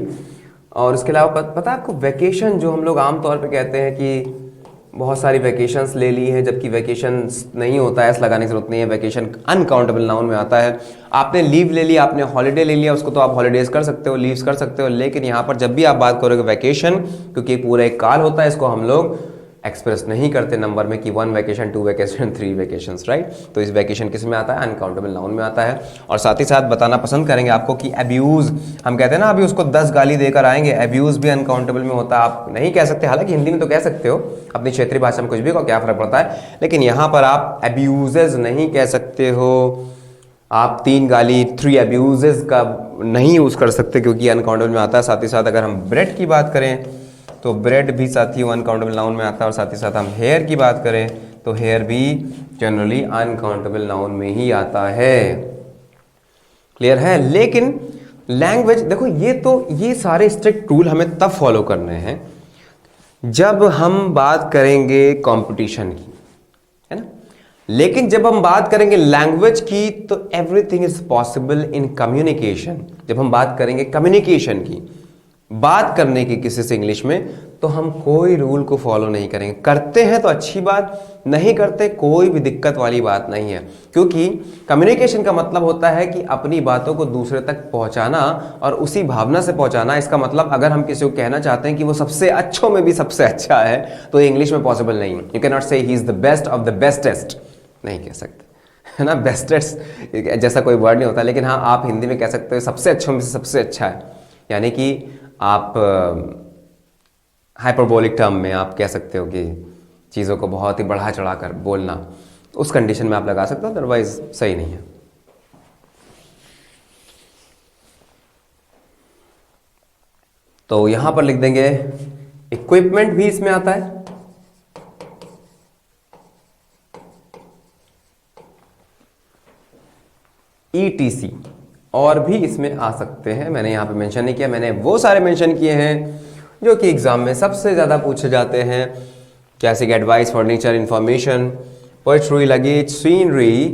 और इसके अलावा पता है आपको वैकेशन, जो हम लोग आमतौर पे कहते हैं कि बहुत सारी वैकेशंस ले ली हैं, जबकि वैकेशंस नहीं होता है, ऐसा लगाने की जरूरत नहीं है, वैकेशन अनकाउंटेबल नाउन में आता है। आपने लीव ले लिया, आपने हॉलीडे ले लिया, उसको तो आप हॉलीडेज कर सकते हो, लीव्स कर सकते हो, लेकिन यहाँ पर जब भी आप बात करोगे वैकेशन, क्योंकि पूरा एक काल होता है, इसको हम लोग एक्सप्रेस नहीं करते नंबर में कि 1 वैकेशन, 2 वैकेशन, 3 वैकेशंस, राइट। तो इस वैकेशन किस में आता है? अनकाउंटेबल नाउन में आता है। और साथ ही साथ बताना पसंद करेंगे आपको कि अब्यूज, हम कहते हैं ना अभी उसको 10 गाली देकर आएंगे, अब्यूज भी अनकाउंटेबल में होता है। आप नहीं कह सकते, हालांकि हिंदी में तो कह सकते हो, अपनी क्षेत्रीय भाषा में कुछ भी को क्या फर्क पड़ता है, लेकिन यहाँ पर आप अब्यूजेज नहीं कह सकते हो। आप 3 गाली, 3 अब्यूजेज का नहीं यूज कर सकते, क्योंकि अनकाउंटेबल में आता है। साथ ही साथ अगर हम ब्रेड की बात करें तो ब्रेड भी साथियों अनकाउंटेबल नाउन में आता है। और साथ ही साथ हम हेयर की बात करें तो हेयर भी जनरली अनकाउंटेबल नाउन में ही आता है। क्लियर है? लेकिन लैंग्वेज देखो, ये सारे स्ट्रिक्ट रूल हमें तब फॉलो करने हैं जब हम बात करेंगे कंपटीशन की, है ना। लेकिन जब हम बात करेंगे लैंग्वेज की तो everything is possible in communication. जब हम बात करेंगे कम्युनिकेशन की, बात करने की किसी से इंग्लिश में, तो हम कोई रूल को फॉलो नहीं करेंगे। करते हैं तो अच्छी बात, नहीं करते कोई भी दिक्कत वाली बात नहीं है, क्योंकि कम्युनिकेशन का मतलब होता है कि अपनी बातों को दूसरे तक पहुंचाना और उसी भावना से पहुंचाना। इसका मतलब अगर हम किसी को कहना चाहते हैं कि वो सबसे अच्छों में भी सबसे अच्छा है, तो इंग्लिश में पॉसिबल नहीं है। यू कैन नॉट से he is the best of the bestest, नहीं कह सकते, है ना। बेस्टेस्ट जैसा कोई वर्ड नहीं होता, लेकिन हाँ आप हिंदी में कह सकते हो सबसे अच्छों में से सबसे अच्छा है, यानी कि आप हाइपरबोलिक टर्म में आप कह सकते हो कि चीज़ों को बहुत ही बढ़ा चढ़ा कर बोलना, उस कंडीशन में आप लगा सकते हो, अदरवाइज सही नहीं है। तो यहां पर लिख देंगे इक्विपमेंट भी इसमें आता है, ETC और भी इसमें आ सकते हैं। मैंने यहाँ पे मेंशन नहीं किया, मैंने वो सारे मेंशन किए हैं जो कि एग्जाम में सबसे ज़्यादा पूछे जाते हैं, जैसे कि advice, furniture, information, poetry, luggage, scenery,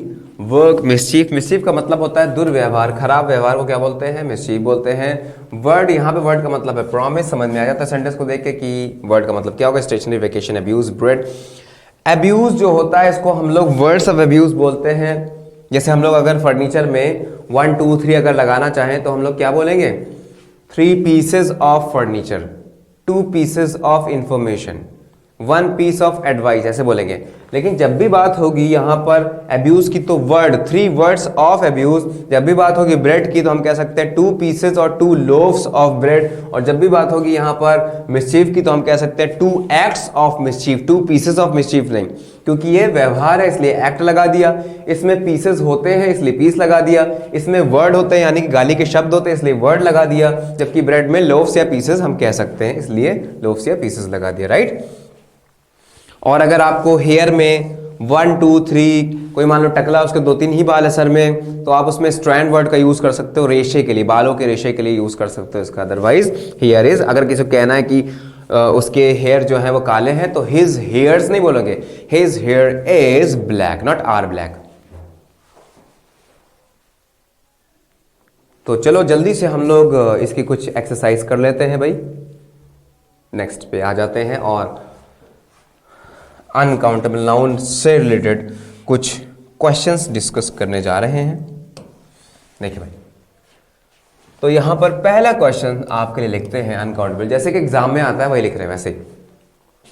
work, mischief. Mischief का मतलब होता है दुर्व्यवहार, खराब व्यवहार को क्या बोलते हैं? मिसचीफ बोलते हैं। वर्ड, यहाँ पे वर्ड का मतलब है प्रॉमिस, समझ में आ जाता है सेंटेंस को देख के कि वर्ड का मतलब क्या होगा। Stationery, vacation, abuse, bread. Abuse जो होता है इसको हम लोग वर्ड्स ऑफ अब्यूज बोलते हैं। जैसे हम लोग अगर फर्नीचर में 1 2 3 अगर लगाना चाहें तो हम लोग क्या बोलेंगे? 3 pieces of furniture, 2 pieces of information, 1 piece of advice, ऐसे बोलेंगे। लेकिन जब भी बात होगी यहाँ पर अब्यूज की तो वर्ड, 3 वर्ड्स ऑफ अब्यूज। जब भी बात होगी ब्रेड की तो हम कह सकते हैं 2 पीसेस और 2 लोव्स ऑफ ब्रेड। और जब भी बात होगी यहाँ पर मिस्चीफ की तो हम कह सकते हैं 2 acts of mischief, 2 pieces of mischief नहीं, क्योंकि ये व्यवहार है इसलिए एक्ट लगा दिया, इसमें पीसेस होते हैं इसलिए पीस लगा दिया, इसमें वर्ड होते हैं यानी कि गाली के शब्द होते हैं इसलिए वर्ड लगा दिया, जबकि ब्रेड में लोव्स या पीसेस हम कह सकते हैं इसलिए लोव्स या पीसेस लगा दिया, राइट। और अगर आपको हेयर में 1 2 3, कोई मान लो टकला उसके 2-3 ही बाल है सर में, तो आप उसमें स्ट्रैंड वर्ड का यूज कर सकते हो, रेशे के लिए, बालों के रेशे के लिए यूज कर सकते हो इसका। अदरवाइज हेयर इज, अगर किसी को कहना है कि उसके हेयर जो है वो काले हैं तो हिज हेयर्स नहीं बोलोगे, his hair is black, not are black. तो चलो जल्दी से हम लोग इसकी कुछ एक्सरसाइज कर लेते हैं भाई। नेक्स्ट पे आ जाते हैं और अनकाउंटेबल नाउन से रिलेटेड कुछ क्वेश्चंस डिस्कस करने जा रहे हैं। देखिए भाई, तो यहां पर पहला क्वेश्चन आपके लिए लिखते हैं अनकाउंटेबल, जैसे कि एग्जाम में आता है वही लिख रहे हैं वैसे ही।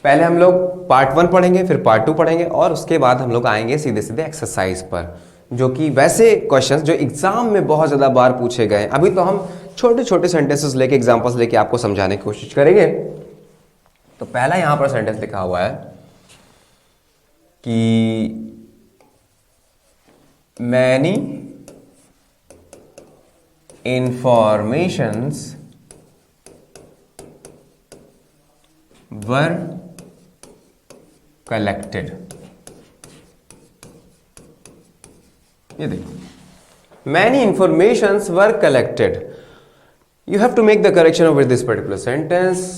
पहले हम लोग पार्ट 1 पढ़ेंगे, फिर पार्ट 2 पढ़ेंगे और उसके बाद हम लोग आएंगे सीधे सीधे एक्सरसाइज पर, जो कि वैसे क्वेश्चंस जो एग्जाम में बहुत ज्यादा बार पूछे गए। अभी तो हम छोटे छोटे सेंटेंसेस लेके, एग्जांपल्स लेके आपको समझाने की कोशिश करेंगे। तो पहला यहां पर सेंटेंस लिखा हुआ है कि many informations were collected। ये देखो, many informations were collected, you have to make the correction of this particular sentence।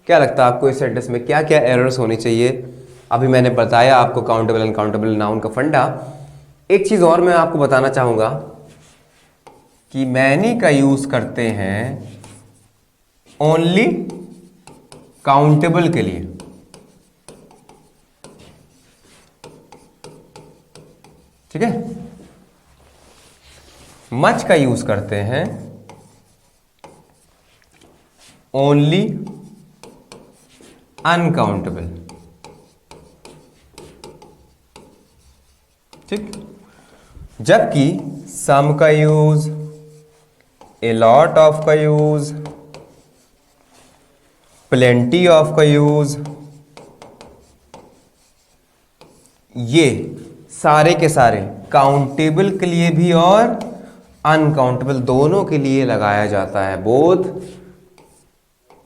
क्या लगता है आपको इस सेंटेंस में क्या क्या एरर्स होनी चाहिए? अभी मैंने बताया आपको काउंटेबल अनकाउंटेबल नाउन का फंडा। एक चीज और मैं आपको बताना चाहूंगा कि मैनी का यूज करते हैं ओनली काउंटेबल के लिए, ठीक है। मच का यूज करते हैं ओनली अनकाउंटेबल, ठीक। जबकि सम का यूज, ए लॉट ऑफ का यूज, प्लेंटी ऑफ का यूज, ये सारे के सारे काउंटेबल के लिए भी और अनकाउंटेबल दोनों के लिए लगाया जाता है। बोथ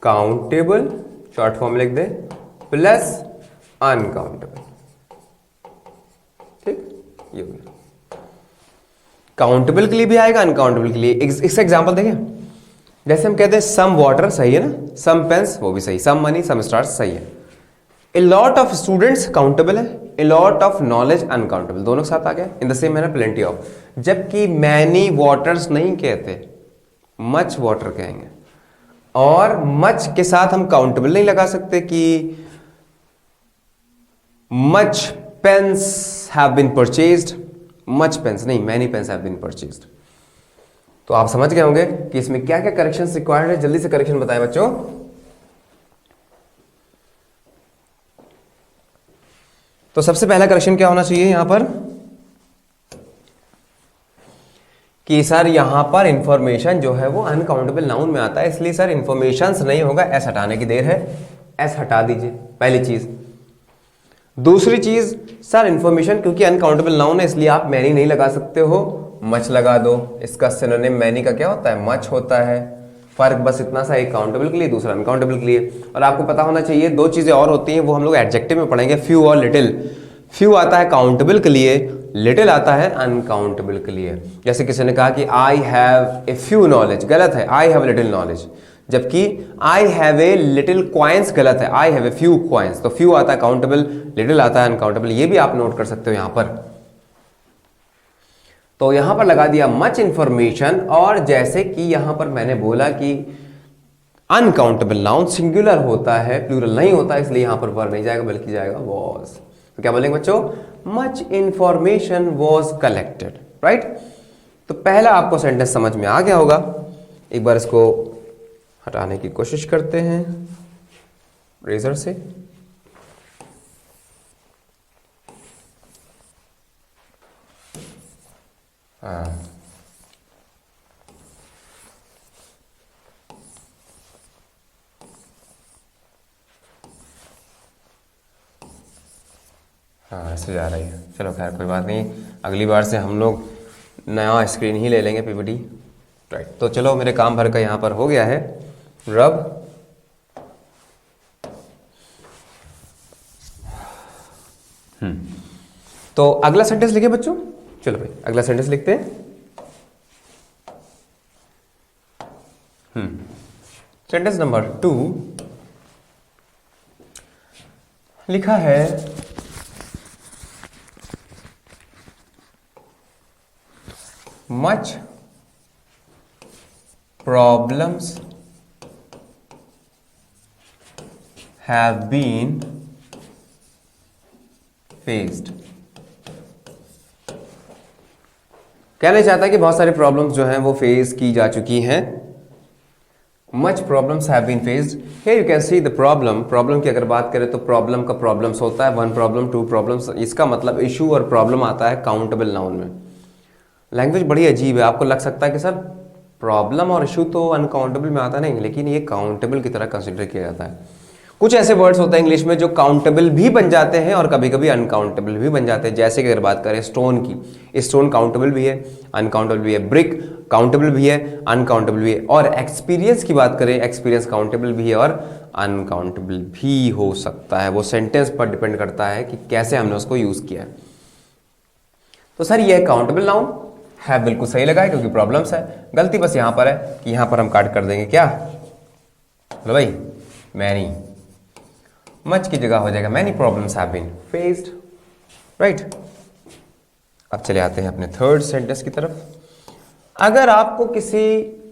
काउंटेबल, शॉर्ट फॉर्म लिख दे, प्लस अनकाउंटेबल, ठीक। ये काउंटेबल के लिए भी आएगा, अनकाउंटेबल के लिए। इसका एग्जांपल देखें, जैसे हम कहते हैं सम वाटर, सही है ना, सम पेन्स वो भी सही, सम मनी, सम स्टार्स सही है। A lot of students countable है, a lot of knowledge uncountable, दोनों के साथ आ गया। In the same manner plenty of, जबकि मैनी वाटर्स नहीं कहते, मच वाटर कहेंगे। और मच के साथ हम काउंटेबल नहीं लगा सकते कि much pens have been purchased, much pens नहीं, many pens have been purchased. तो आप समझ गए होंगे कि इसमें क्या क्या करेक्शंस रिक्वायर्ड है। जल्दी से करेक्शन बताएं बच्चों। तो सबसे पहला करेक्शन क्या होना चाहिए यहां पर कि सर यहां पर इंफॉर्मेशन जो है वो अनकाउंटेबल नाउन में आता है, इसलिए सर इंफॉर्मेशंस नहीं होगा, एस हटाने की देर है, एस हटा दीजिए, पहली चीज। दूसरी चीज, सर इंफॉर्मेशन क्योंकि अनकाउंटेबल नाउन है इसलिए आप मैनी नहीं लगा सकते हो, मच लगा दो। इसका सिनोनिम मैनी का क्या होता है? मच होता है। फर्क बस इतना सा, एक काउंटेबल के लिए, दूसरा अनकाउंटेबल के लिए। और आपको पता होना चाहिए दो चीजें और होती हैं, वो हम लोग एडजेक्टिव में पढ़ेंगे, फ्यू और लिटिल। फ्यू आता है काउंटेबल के लिए, लिटिल आता है अनकाउंटेबल के लिए। जैसे किसी ने कहा कि I have a few knowledge, गलत है, आई हैव लिटिल नॉलेज। जबकि I have a little coins, गलत है, I have a few coins. तो फ्यू आता है काउंटेबल, लिटिल आता है अनकाउंटेबल, ये भी आप नोट कर सकते हो यहां पर। तो यहां पर लगा दिया मच इंफॉर्मेशन, और जैसे कि यहां पर मैंने बोला कि अनकाउंटेबल नाउन सिंगुलर होता है, प्लूरल नहीं होता, इसलिए यहां पर वर नहीं जाएगा बल्कि जाएगा वॉज। तो क्या बोलेंगे बच्चों? Much information was collected, right. तो पहला आपको सेंटेंस समझ में आ गया होगा। एक बार इसको हटाने की कोशिश करते हैं रेजर से। हाँ, हाँ ऐसे जा रही है। चलो खैर कोई बात नहीं, अगली बार से हम लोग नया स्क्रीन ही ले लेंगे पीपीटी, राइट। तो चलो मेरे काम भर का यहाँ पर हो गया है रब। तो अगला सेंटेंस लिखे बच्चों। चलो भाई अगला सेंटेंस लिखते हैं। सेंटेंस नंबर 2 लिखा है much problems have been faced. कहना चाहता है कि बहुत सारी प्रॉब्लम्स जो हैं वो फेस की जा चुकी हैं। Much problems have been faced. Here you can see the problem. Problem की अगर बात करें तो प्रॉब्लम का प्रॉब्लम्स होता है, 1 प्रॉब्लम 2 प्रॉब्लम्स। इसका मतलब इशू और प्रॉब्लम आता है काउंटेबल नाउन में। लैंग्वेज बड़ी अजीब है। आपको लग सकता है कि सर प्रॉब्लम और इशू तो अनकाउंटेबल में आता नहीं, लेकिन ये काउंटेबल की तरह कंसिडर किया जाता है। कुछ ऐसे वर्ड्स होते हैं इंग्लिश में जो काउंटेबल भी बन जाते हैं और कभी कभी अनकाउंटेबल भी बन जाते हैं। जैसे कि अगर बात करें स्टोन की, स्टोन काउंटेबल भी है, अनकाउंटेबल भी है। ब्रिक काउंटेबल भी है, अनकाउंटेबल भी है। और एक्सपीरियंस की बात करें, एक्सपीरियंस काउंटेबल भी है और अनकाउंटेबल भी हो सकता है। वो सेंटेंस पर डिपेंड करता है कि कैसे हमने उसको यूज किया है। तो सर ये काउंटेबल नाउन है, बिल्कुल सही लगा है क्योंकि प्रॉब्लम्स है। गलती बस यहां पर है कि यहां पर हम काट कर देंगे क्या, बोलो भाई, मैनी। मच की जगह हो जाएगा many problems have been faced, right. अब चले आते हैं अपने थर्ड सेंटेंस की तरफ। अगर आपको किसी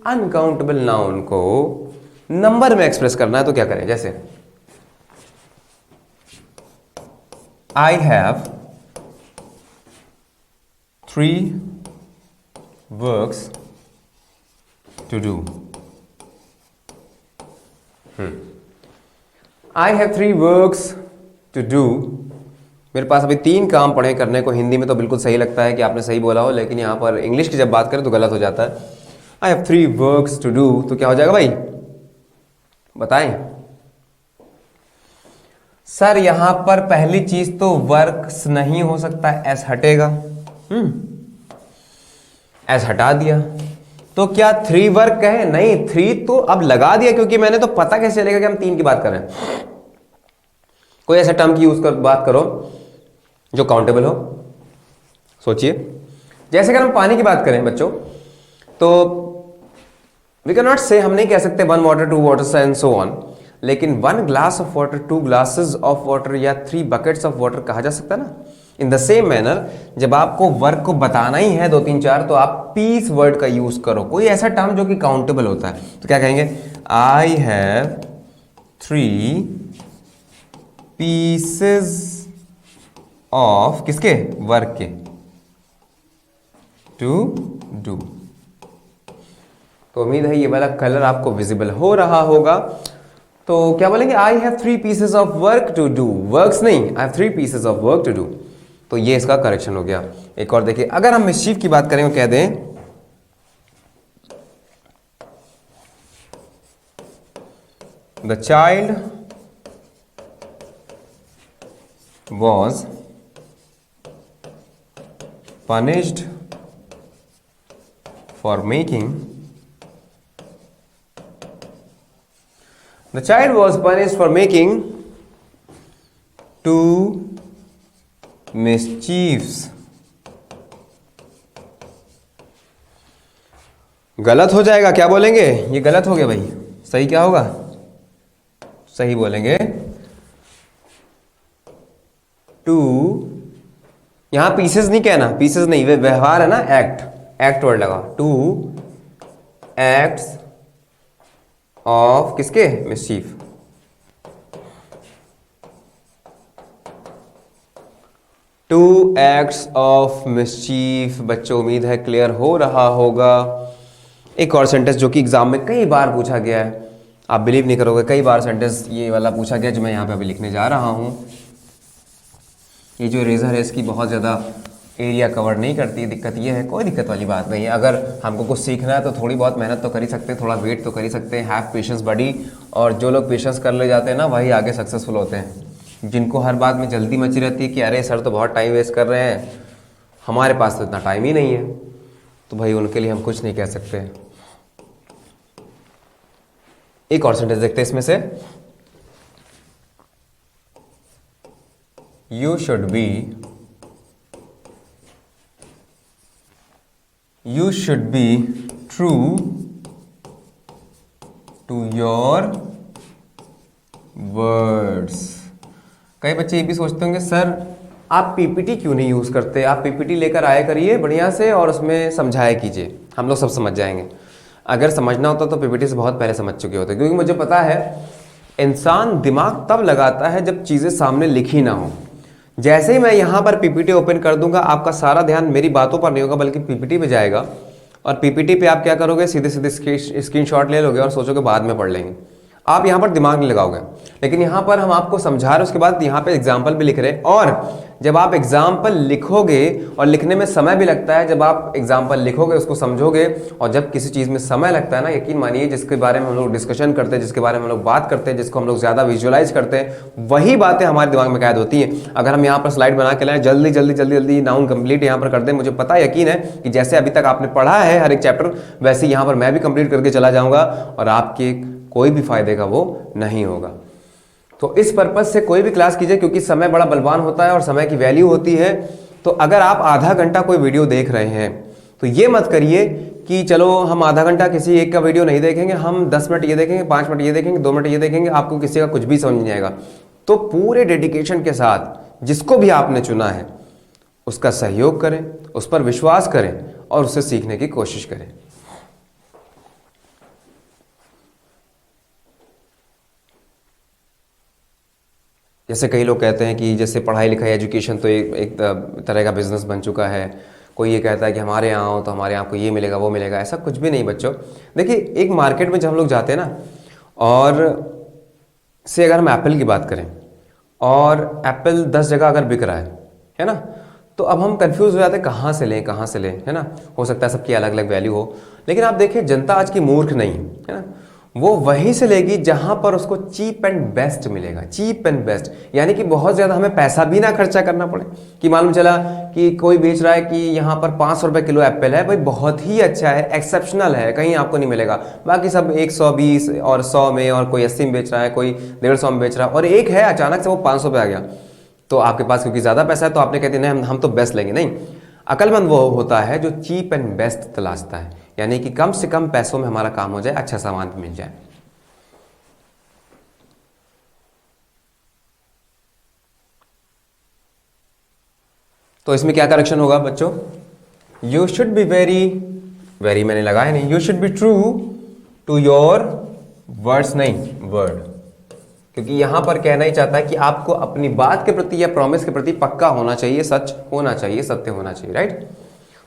अनकाउंटेबल नाउन को नंबर में एक्सप्रेस करना है तो क्या करें? जैसे I have 3 works to do. I have 3 works to do. मेरे पास अभी 3 काम पड़े करने को। हिंदी में तो बिल्कुल सही लगता है कि आपने सही बोला हो, लेकिन यहां पर इंग्लिश की जब बात करें तो गलत हो जाता है। I have 3 works to do, तो क्या हो जाएगा भाई, बताएं। सर यहां पर पहली चीज तो वर्क्स नहीं हो सकता, एस हटेगा। एस हटा दिया तो क्या 3 वर्क है? नहीं, 3 तो अब लगा दिया क्योंकि मैंने तो पता कैसे चलेगा कि हम 3 की बात कर रहे हैं। कोई ऐसा टर्म की यूज कर बात करो जो काउंटेबल हो। सोचिए, जैसे अगर हम पानी की बात करें बच्चों, तो वी कैन नॉट से, हम नहीं कह सकते 1 water 2 water and so on, लेकिन 1 glass of water 2 glasses of water या 3 बकेट्स ऑफ वाटर कहा जा सकता है ना। इन द सेम मैनर जब आपको वर्क को बताना ही है 2 3 4, तो आप पीस वर्ड का यूज करो, कोई ऐसा टर्म जो कि काउंटेबल होता है। तो क्या कहेंगे? आई हैव 3 पीसेस ऑफ किसके? वर्क के, टू डू। तो उम्मीद है ये वाला कलर आपको विजिबल हो रहा होगा। तो क्या बोलेंगे? I have 3 pieces of work to do. Works नहीं, I have 3 pieces of work to do. तो ये इसका करेक्शन हो गया। एक और देखिए, अगर हम मिसचीफ की बात करें, कह दें the child was punished for making the child was punished for making 2 mischiefs। गलत हो जाएगा, क्या बोलेंगे? ये गलत हो गया भाई। सही क्या होगा? सही बोलेंगे 2, यहां पीसेस नहीं कहना, पीसेस नहीं, वे व्यवहार है ना, एक्ट वर्ड लगा। 2 एक्ट्स ऑफ किसके? Mischief. Two acts of mischief. बच्चों उम्मीद है क्लियर हो रहा होगा। एक और सेंटेंस जो कि एग्जाम में कई बार पूछा गया है, आप बिलीव नहीं करोगे, कई बार सेंटेंस ये वाला पूछा गया जो मैं यहाँ पे अभी लिखने जा रहा हूँ। ये जो इरेजर है इसकी बहुत ज़्यादा एरिया कवर नहीं करती है। दिक्कत ये है, कोई दिक्कत वाली बात नहीं है। अगर हमको कुछ सीखना है तो थोड़ी बहुत मेहनत तो कर ही सकते हैं, थोड़ा वेट तो कर ही सकते हैं। हैव पेशेंस बडी। और जो लोग पेशेंस कर ले जाते हैं ना वही आगे सक्सेसफुल होते हैं। जिनको हर बात में जल्दी मची रहती है कि अरे सर तो बहुत टाइम वेस्ट कर रहे हैं, हमारे पास तो इतना टाइम ही नहीं है, तो भाई उनके लिए हम कुछ नहीं कह सकते। एक और सेंटेंस देखते हैं इसमें से। You should be true to your words. कई बच्चे ये भी सोचते होंगे सर आप पीपीटी क्यों नहीं यूज करते, आप पीपीटी लेकर आया करिए बढ़िया से और उसमें समझाया कीजिए, हम लोग सब समझ जाएंगे। अगर समझना होता तो पीपीटी से बहुत पहले समझ चुके होते, क्योंकि मुझे पता है इंसान दिमाग तब लगाता है जब चीज़ें सामने लिखी ना हो। जैसे ही मैं यहाँ पर पीपीटी ओपन कर दूंगा आपका सारा ध्यान मेरी बातों पर नहीं होगा बल्कि पीपीटी पे जाएगा, और पीपीटी पे आप क्या करोगे, सीधे सीधे स्क्रीनशॉट ले लोगे और सोचोगे बाद में पढ़ लेंगे। आप यहाँ पर दिमाग नहीं लगाओगे। लेकिन यहाँ पर हम आपको समझा रहे हैं, उसके बाद यहाँ पे एग्जाम्पल भी लिख रहे हैं। और जब आप एग्जाम्पल लिखोगे, और लिखने में समय भी लगता है, जब आप एग्जाम्पल लिखोगे उसको समझोगे, और जब किसी चीज़ में समय लगता है ना, यकीन मानिए जिसके बारे में हम लोग डिस्कशन करते हैं, जिसके बारे में हम लोग बात करते हैं, जिसको हम लोग ज़्यादा विजुअलाइज करते हैं, वही बातें हमारे दिमाग में कैद होती हैं। अगर हम यहाँ पर स्लाइड बना के लाएं, जल्दी जल्दी जल्दी जल्दी नाउन कंप्लीट यहाँ पर कर दें, मुझे पता यकीन है कि जैसे अभी तक आपने पढ़ा है हर एक चैप्टर, वैसे यहाँ पर मैं भी कंप्लीट करके चला जाऊँगा और आपके कोई भी फायदे का वो नहीं होगा। तो इस पर्पज से कोई भी क्लास कीजिए, क्योंकि समय बड़ा बलवान होता है और समय की वैल्यू होती है। तो अगर आप आधा घंटा कोई वीडियो देख रहे हैं तो ये मत करिए कि चलो हम आधा घंटा किसी एक का वीडियो नहीं देखेंगे, हम 10 मिनट ये देखेंगे, 5 मिनट ये देखेंगे, 2 मिनट ये देखेंगे, आपको किसी का कुछ भी समझ नहीं आएगा। तो पूरे डेडिकेशन के साथ जिसको भी आपने चुना है उसका सहयोग करें, उस पर विश्वास करें और उससे सीखने की कोशिश करें। जैसे कई लोग कहते हैं कि जैसे पढ़ाई लिखाई एजुकेशन तो एक तरह का बिजनेस बन चुका है। कोई ये कहता है कि हमारे यहाँ आओ तो हमारे यहाँ आपको ये मिलेगा वो मिलेगा, ऐसा कुछ भी नहीं बच्चों। देखिए एक मार्केट में जब हम लोग जाते हैं ना, और से अगर हम एप्पल की बात करें और एप्पल 10 जगह अगर बिक रहा है ना, तो अब हम कंफ्यूज हो जाते हैं कहाँ से लें कहाँ से लें, है ना। हो सकता है सबकी अलग अलग वैल्यू हो, लेकिन आप देखिए जनता आज की मूर्ख नहीं है ना, वो वहीं से लेगी जहां पर उसको चीप एंड बेस्ट मिलेगा। चीप एंड बेस्ट यानी कि बहुत ज़्यादा हमें पैसा भी ना खर्चा करना पड़े। कि मालूम चला कि कोई बेच रहा है कि यहाँ पर 500 रुपये किलो एप्पल है, भाई बहुत ही अच्छा है, एक्सेप्शनल है, कहीं आपको नहीं मिलेगा। बाकी सब 120 और 100 में, और कोई 80 में बेच रहा है, कोई 150 में बेच रहा है, और एक है अचानक से वो 500 पे आ गया। तो आपके पास क्योंकि ज़्यादा पैसा है तो आपने कहते नहीं हम तो बेस्ट लेंगे। नहीं, अक्लमंद वो होता है जो चीप एंड बेस्ट तलाशता है, यानी कि कम से कम पैसों में हमारा काम हो जाए, अच्छा सामान मिल जाए। तो इसमें क्या करेक्शन होगा बच्चों, यू शुड बी वेरी मैंने लगाया नहीं, you should be true to your words, नहीं वर्ड, क्योंकि यहां पर कहना ही चाहता है कि आपको अपनी बात के प्रति या प्रॉमिस के प्रति पक्का होना चाहिए, सच होना चाहिए, सत्य होना चाहिए, राइट।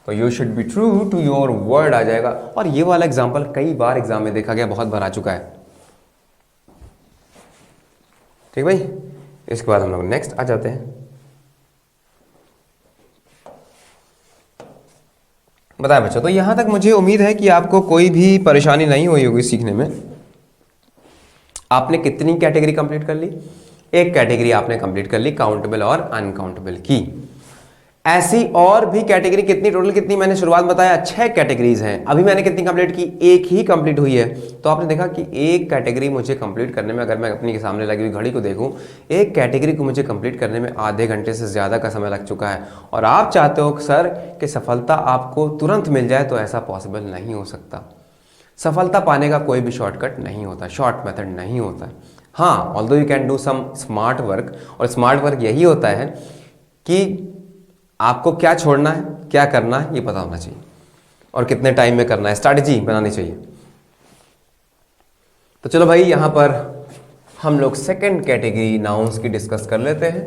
तो you should be true to your word आ जाएगा। और ये वाला एग्जाम्पल कई बार एग्जाम में देखा गया, बहुत बार आ चुका है। ठीक भाई, इसके बाद हम लोग नेक्स्ट आ जाते हैं। बताया बच्चों, तो यहां तक मुझे उम्मीद है कि आपको कोई भी परेशानी नहीं हुई होगी सीखने में। आपने कितनी कैटेगरी कंप्लीट कर ली, एक कैटेगरी आपने कंप्लीट कर ली, काउंटेबल और अनकाउंटेबल की। ऐसी और भी कैटेगरी कितनी, टोटल कितनी, मैंने शुरुआत बताया 6 कैटेगरीज हैं। अभी मैंने कितनी कंप्लीट की, एक ही कंप्लीट हुई है। तो आपने देखा कि एक कैटेगरी मुझे कंप्लीट करने में, अगर मैं अपनी के सामने लगी हुई घड़ी को देखूं, एक कैटेगरी को मुझे कंप्लीट करने में आधे घंटे से ज़्यादा का समय लग चुका है। और आप चाहते हो सर कि सफलता आपको तुरंत मिल जाए, तो ऐसा पॉसिबल नहीं हो सकता। सफलता पाने का कोई भी शॉर्टकट नहीं होता, शॉर्ट मेथड नहीं होता। हाँ, although you can do some smart work, और स्मार्ट वर्क यही होता है कि आपको क्या छोड़ना है, क्या करना है, ये पता होना चाहिए, और कितने टाइम में करना है, स्ट्रैटेजी बनानी चाहिए। तो चलो भाई, यहां पर हम लोग सेकंड कैटेगरी नाउन्स की डिस्कस कर लेते हैं।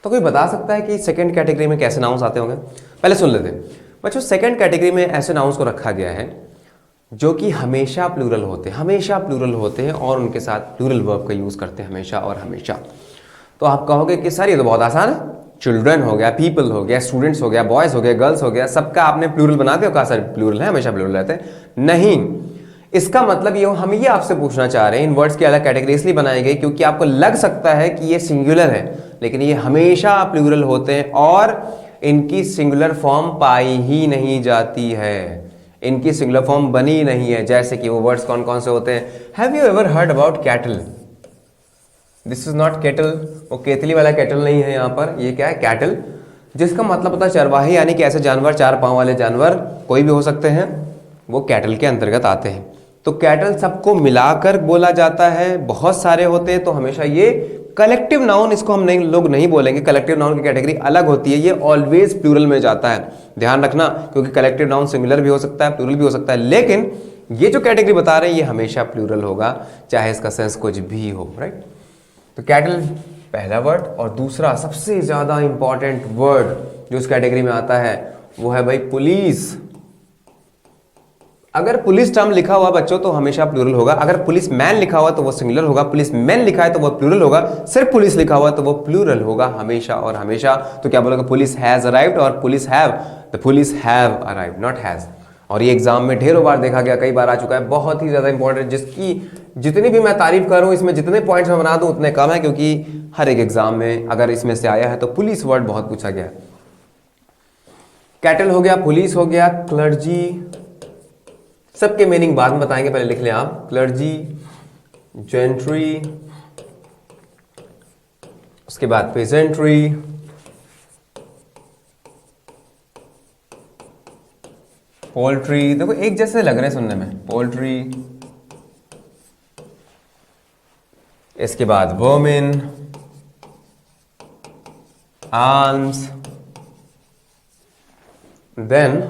तो कोई बता सकता है कि सेकंड कैटेगरी में कैसे नाउन्स आते होंगे? पहले सुन लेते हैं बच्चों। सेकंड कैटेगरी में ऐसे नाउन्स को रखा गया है जो कि हमेशा प्लूरल होते हैं, हमेशा प्लूरल होते हैं और उनके साथ प्लूरल वर्ब का यूज करते हैं, हमेशा और हमेशा। तो आप कहोगे कि सर ये तो बहुत आसान है, चिल्ड्रन हो गया, पीपल हो गया, स्टूडेंट्स हो गया, बॉयज हो गया, गर्ल्स हो गया, सबका आपने प्लूरल बना दिया। कहा सर प्लूरल है, हमेशा प्लूरल रहते हैं। नहीं, इसका मतलब ये हम ये आपसे पूछना चाह रहे हैं, इन वर्ड्स की अलग कैटेगरी इसलिए बनाई गई क्योंकि आपको लग सकता है कि ये सिंगुलर है, लेकिन ये हमेशा प्लूरल होते हैं और इनकी सिंगुलर फॉर्म पाई ही नहीं जाती है, इनकी सिंगुलर फॉर्म बनी नहीं है। जैसे कि वो वर्ड्स कौन कौन से होते हैं? Have you ever heard about cattle? This is not cattle, वो केतली वाला कैटल नहीं है यहाँ पर, ये क्या है? कैटल, जिसका मतलब होता है चरवाही, यानी कि ऐसे जानवर, 4 पांव वाले जानवर कोई भी हो सकते हैं, वो कैटल के अंतर्गत आते हैं। तो कैटल सबको मिलाकर बोला जाता है, बहुत सारे होते हैं, तो हमेशा ये कलेक्टिव नाउन, इसको हम लोग नहीं बोलेंगे, कलेक्टिव नाउन की कैटेगरी अलग होती है, ये ऑलवेज प्लूरल में जाता है, ध्यान रखना, क्योंकि कलेक्टिव नाउन सिंगुलर भी हो सकता है, प्लूरल भी हो सकता है, लेकिन ये जो कैटेगरी बता रहे हैं ये हमेशा प्लूरल होगा, चाहे इसका सेंस कुछ भी हो, राइट। तो कैटल पहला वर्ड, और दूसरा सबसे ज्यादा इंपॉर्टेंट वर्ड जो इस कैटेगरी में आता है वो है भाई पुलिस। अगर पुलिस टर्म लिखा हुआ बच्चों तो हमेशा प्लूरल होगा, अगर पुलिस मैन लिखा हुआ तो वो सिंगुलर होगा, पुलिस मैन लिखा है तो वो प्लूरल होगा, सिर्फ पुलिस लिखा हुआ तो वो प्लूरल होगा हमेशा और हमेशा। तो क्या बोलोगे? पुलिस हैज अराइव्ड और police have, the police have arrived, not has. और ये एग्जाम में ढेरों बार देखा गया, कई बार आ चुका है, बहुत ही ज्यादा इंपॉर्टेंट, जिसकी जितनी भी मैं तारीफ करूं, इसमें जितने पॉइंट्स मैं बना दूं उतने कम है, क्योंकि हर एक एग्जाम में अगर इसमें से आया है तो पुलिस वर्ड बहुत पूछा गया है। कैटल हो गया, पुलिस हो गया, क्लर्जी, सबके मीनिंग बाद में बताएंगे, पहले लिख लें आप। क्लर्जी, जेंट्री, उसके बाद पेजेंट्री, पोल्ट्री, देखो एक जैसे लग रहे हैं सुनने में, पोल्ट्री, इसके बाद vermin, arms, then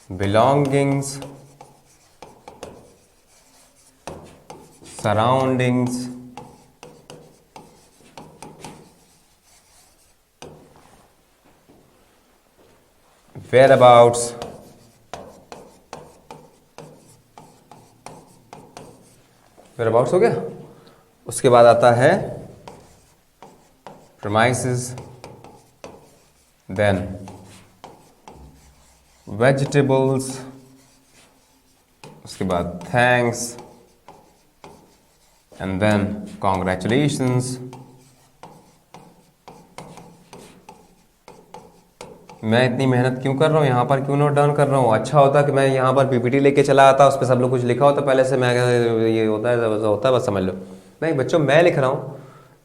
belongings, surroundings, whereabouts, whereabouts हो गया। उसके बाद आता है premises, then वेजिटेबल्स, उसके बाद थैंक्स, एंड देन कॉन्ग्रेचुलेशंस। मैं इतनी मेहनत क्यों कर रहा हूँ यहाँ पर, क्यों नोट डाउन कर रहा हूँ? अच्छा होता कि मैं यहाँ पर पीपीटी लेके चला आता, उस पर सब लोग कुछ लिखा होता पहले से, मैं ये होता है होता है बस समझ लो। नहीं बच्चों, मैं लिख रहा हूँ,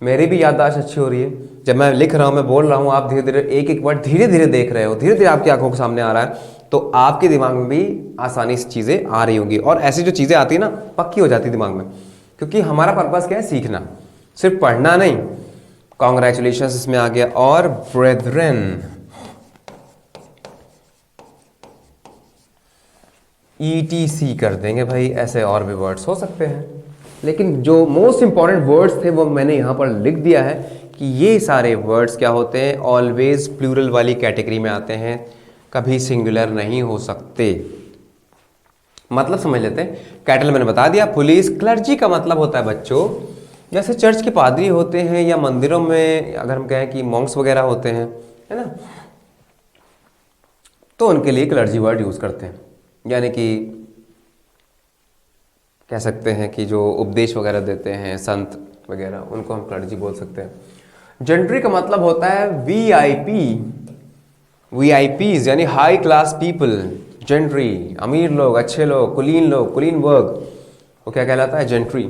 मेरी भी याददाश्त अच्छी हो रही है, जब मैं लिख रहा हूँ, मैं बोल रहा हूँ, आप धीरे धीरे एक एक वर्ड धीरे धीरे देख रहे हो, धीरे धीरे आपकी आंखों के सामने आ रहा है, तो आपके दिमाग में भी आसानी से चीज़ें आ रही होंगी, और ऐसी जो चीज़ें आती है ना पक्की हो जाती है दिमाग में, क्योंकि हमारा पर्पस क्या है? सीखना, सिर्फ पढ़ना नहीं। कॉन्ग्रेचुलेशंस इसमें आ गया, और ब्रेथरेन, ETC कर देंगे भाई, ऐसे और भी वर्ड्स हो सकते हैं, लेकिन जो मोस्ट इंपॉर्टेंट वर्ड्स थे वो मैंने यहाँ पर लिख दिया है कि ये सारे वर्ड्स क्या होते हैं? ऑलवेज प्लूरल वाली कैटेगरी में आते हैं, कभी सिंगुलर नहीं हो सकते। मतलब समझ लेते हैं। कैटल मैंने बता दिया, पुलिस। क्लर्जी का मतलब होता है बच्चों, जैसे चर्च के पादरी होते हैं या मंदिरों में अगर हम कहें कि मॉन्क्स वगैरह होते हैं, है ना, तो उनके लिए क्लर्जी वर्ड यूज करते हैं, यानी कि कह सकते हैं कि जो उपदेश वगैरह देते हैं, संत वगैरह, उनको हम क्लर्जी बोल सकते हैं। जेंट्री का मतलब होता है VIPs यानी हाई क्लास पीपल। जेंट्री, अमीर लोग, अच्छे लोग, कुलीन वर्ग, वो क्या कहलाता है? जेंट्री।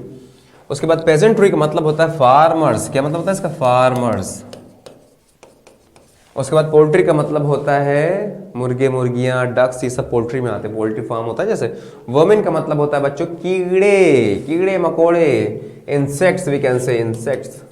उसके बाद पेजेंट्री का मतलब होता है फार्मर्स। क्या मतलब होता है इसका? फार्मर्स। उसके बाद पोल्ट्री का मतलब होता है मुर्गे, मुर्गियां, डक्स, ये सब पोल्ट्री में आते हैं, पोल्ट्री फार्म होता है जैसे। वर्मिन का मतलब होता है बच्चों कीड़े मकोड़े, insects, we can say insects.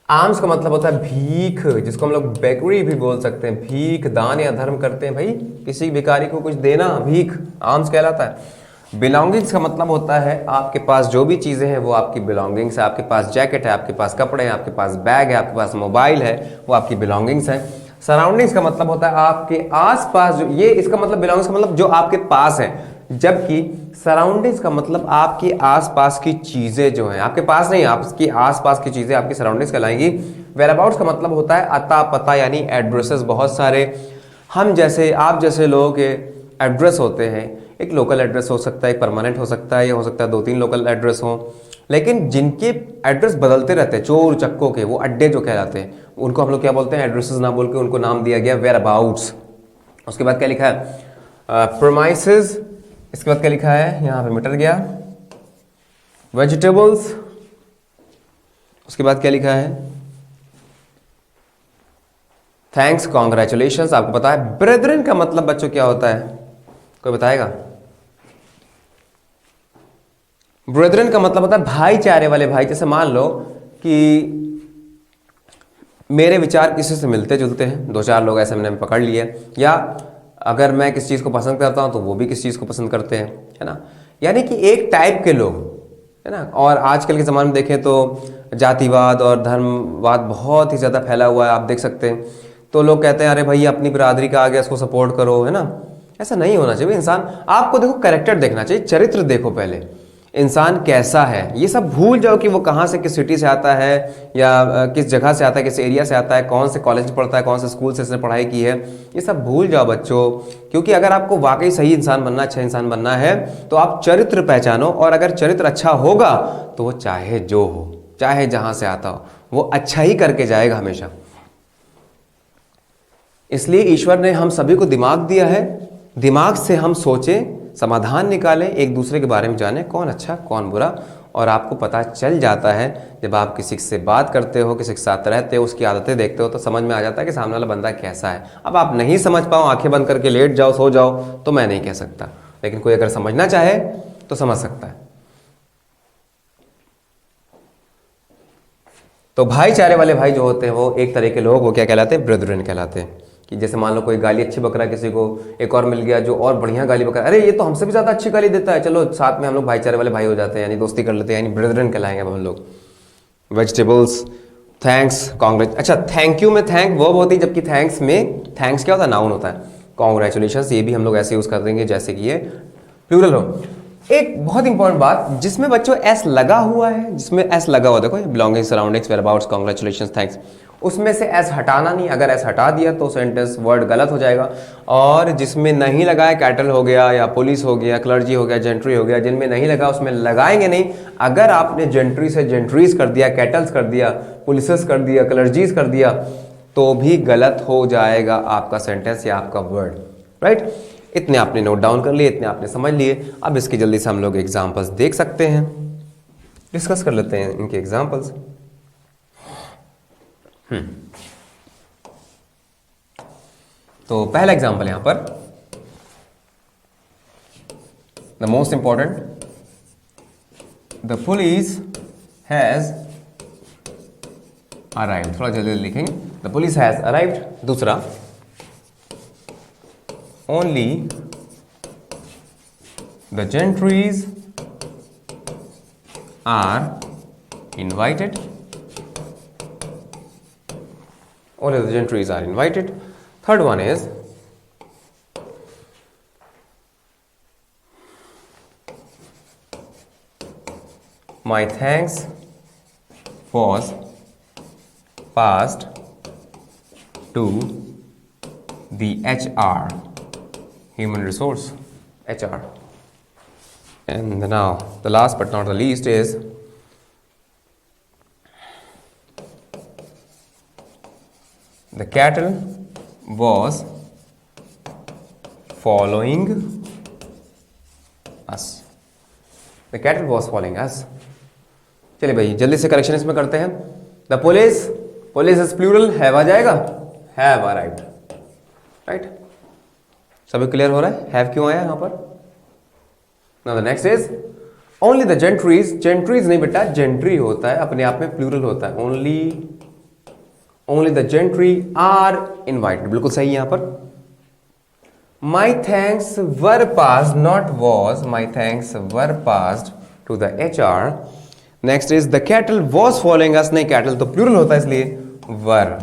Arms का मतलब होता है भीख, जिसको हम लोग बेगरी भी बोल सकते हैं, भीख, दान या धर्म करते हैं भाई, किसी भिखारी को कुछ देना, भीख, आर्म्स कहलाता है। बिलोंगिंग्स का मतलब होता है आपके पास जो भी चीज़ें हैं वो आपकी बिलोंगिंग्स है। आपके पास जैकेट है, आपके पास कपड़े हैं, आपके पास बैग है, आपके पास मोबाइल है, वो आपकी बिलोंगिंग्स है। सराउंडिंग्स का मतलब होता है आपके आसपास जो, ये इसका मतलब बिलोंगिंग्स का मतलब जो आपके पास है, जबकि सराउंडिंग्स का मतलब आपके आसपास की चीज़ें जो हैं, आपके पास नहीं, आपकी आसपास की चीज़ें आपकी सराउंडिंग्स कहलाएंगी। वेयरअबाउट्स का मतलब होता है अता पता, यानी एड्रेसेस। बहुत सारे हम जैसे आप जैसे लोगों के एड्रेस होते हैं, एक लोकल एड्रेस हो सकता है, एक परमानेंट हो सकता है, या हो सकता है 2-3 लोकल एड्रेस हो, लेकिन जिनके एड्रेस बदलते रहते हैं, चोर चक्कों के, वो अड्डे जो कहलाते हैं, उनको हम लोग क्या बोलते हैं, एड्रेसेस ना बोल के उनको नाम दिया गया वेयर अबाउट्स। उसके बाद क्या लिखा है, प्रोमाइसेस। इसके बाद क्या लिखा है, यहाँ पे मिटर गया, वेजिटेबल्स। उसके बाद क्या लिखा है, थैंक्स, कॉन्ग्रेचुलेशंस। आपको पता है ब्रेदरन का मतलब बच्चों क्या होता है, कोई बताएगा? ब्रेदरन का मतलब होता है भाईचारे वाले भाई। जैसे मान लो कि मेरे विचार किसी से मिलते जुलते हैं, 2-4 लोग ऐसे मैंने पकड़ लिए, या अगर मैं किसी चीज़ को पसंद करता हूं तो वो भी किसी चीज़ को पसंद करते हैं, है ना, यानी कि एक टाइप के लोग, है ना। और आजकल के ज़माने में देखें तो जातिवाद और धर्मवाद बहुत ही ज़्यादा फैला हुआ है, आप देख सकते हैं। तो लोग कहते हैं अरे भाई अपनी बिरादरी का आ गया, इसको सपोर्ट करो, है ना। ऐसा नहीं होना चाहिए। इंसान, आपको देखो कैरेक्टर देखना चाहिए, चरित्र देखो पहले, इंसान कैसा है। ये सब भूल जाओ कि वो कहाँ से, किस सिटी से आता है, या किस जगह से आता है, किस एरिया से आता है, कौन से कॉलेज में पढ़ता है, कौन से स्कूल से इसने पढ़ाई की है। ये सब भूल जाओ बच्चों, क्योंकि अगर आपको वाकई सही इंसान बनना, अच्छा इंसान बनना है, तो आप चरित्र पहचानो। और अगर चरित्र अच्छा होगा तो वो चाहे जो हो, चाहे जहाँ से आता हो, वो अच्छा ही करके जाएगा हमेशा। इसलिए ईश्वर ने हम सभी को दिमाग दिया है, दिमाग से हम सोचें, समाधान निकालें, एक दूसरे के बारे में जानें, कौन अच्छा कौन बुरा। और आपको पता चल जाता है जब आप किसी से बात करते हो, किसी के साथ रहते हो, उसकी आदतें देखते हो, तो समझ में आ जाता है कि सामने वाला बंदा कैसा है। अब आप नहीं समझ पाओ, आंखें बंद करके लेट जाओ, सो जाओ, तो मैं नहीं कह सकता, लेकिन कोई अगर समझना चाहे तो समझ सकता है। तो भाईचारे वाले भाई जो होते हैं वो एक तरह के लोग, वो क्या कहलाते हैं, ब्रदरन कहलाते हैं। कि जैसे मान लो कोई गाली अच्छी बक रहा है किसी को, एक और मिल गया जो और बढ़िया गाली बक रहा है, अरे ये तो हमसे भी ज़्यादा अच्छी गाली देता है, चलो साथ में हम लोग भाईचारे वाले भाई हो जाते हैं, यानी दोस्ती कर लेते हैं, यानी ब्रदरन कहलाएंगे हम लोग। Vegetables, thanks, congrats. अच्छा, थैंक यू में थैंक वर्ब होती है, जबकि थैंक्स में थैंक्स क्या होता है, नाउन होता है। कॉन्ग्रेचुलेशंस ये भी हम लोग ऐसे यूज़ कर देंगे जैसे कि ये प्लूरल हो। एक बहुत इंपॉर्टेंट बात, जिसमें बच्चों एस लगा हुआ है, जिसमें एस लगा हुआ, देखो बिलोंगिंग, सराउंडिंग्स, वेयरअबाउट्स, कांग्रेचुलेशंस, थैंक्स, उसमें से एस हटाना नहीं। अगर एस हटा दिया तो सेंटेंस वर्ड गलत हो जाएगा। और जिसमें नहीं लगा है, कैटल हो गया, या पुलिस हो गया, क्लर्जी हो गया, जेंट्री हो गया, जिनमें नहीं लगा उसमें लगाएंगे नहीं। अगर आपने जेंट्री से जेंट्रीज कर दिया, कैटल्स कर दिया, पुलिसेस कर दिया, क्लर्जीज कर दिया, तो भी गलत हो जाएगा आपका सेंटेंस या आपका वर्ड, राइट। इतने आपने नोट डाउन कर लिए, इतने आपने समझ लिए। अब इसकी जल्दी से हम लोग एग्जाम्पल्स देख सकते हैं, डिस्कस कर लेते हैं इनके एग्जाम्पल्स। तो पहला एग्जाम्पल यहां पर, the most important, the police has arrived. थोड़ा जल्दी लिखेंगे, द पुलिस हैज अराइव्ड। दूसरा, only the gentries are invited. Only the gentries are invited. Third one is, my thanks was passed to the HR, human resource, HR. And now the last but not the least is, the cattle was following us. The cattle was following us. चलिए भाई जल्दी से correction इसमें करते हैं। The police, police is plural, have आ जाएगा, have arrived, right. सभी क्लियर हो रहा है, हैव क्यों आया यहां पर। Now the next is, only the gentries. Gentries नहीं बेटा, जेंट्री होता है, अपने आप में प्लूरल होता है। Only the gentry are invited, बिल्कुल सही यहां पर। My thanks were passed, not was. My thanks were passed to the HR. Next is the cattle was following us. नहीं, cattle तो plural होता है इसलिए were.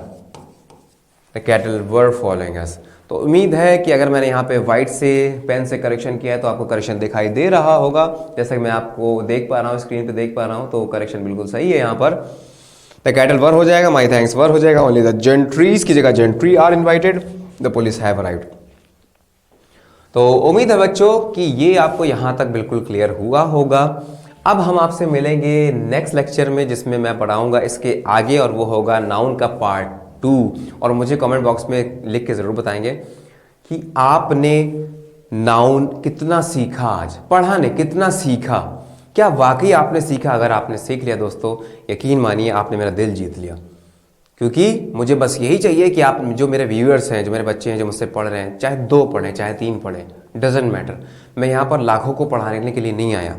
The cattle were following us. तो उम्मीद है कि अगर मैंने यहाँ पे वाइट से पेन से करेक्शन किया है तो आपको करेक्शन दिखाई दे रहा होगा। जैसा कि मैं आपको देख पा रहा हूँ, स्क्रीन पे देख पा रहा हूँ, तो करेक्शन बिल्कुल सही है यहाँ पर। द कैटल वर हो जाएगा, माई थैंक्स वर हो जाएगा, ओनली द जेंट्रीज की जगह gentry are invited, the police have arrived. तो उम्मीद है बच्चों कि ये आपको यहाँ तक बिल्कुल क्लियर हुआ होगा। अब हम आपसे मिलेंगे नेक्स्ट लेक्चर में, जिसमें मैं पढ़ाऊंगा इसके आगे, और वो होगा नाउन का पार्ट 2। और मुझे कमेंट बॉक्स में लिख के ज़रूर बताएंगे कि आपने नाउन कितना सीखा, आज पढ़ाने कितना सीखा, क्या वाकई आपने सीखा। अगर आपने सीख लिया दोस्तों, यकीन मानिए आपने मेरा दिल जीत लिया, क्योंकि मुझे बस यही चाहिए कि आप, जो मेरे व्यूअर्स हैं, जो मेरे बच्चे हैं, जो मुझसे पढ़ रहे हैं, चाहे 2 पढ़ें चाहे 3 पढ़ें, डजेंट मैटर। मैं यहाँ पर लाखों को पढ़ाने के लिए नहीं आया।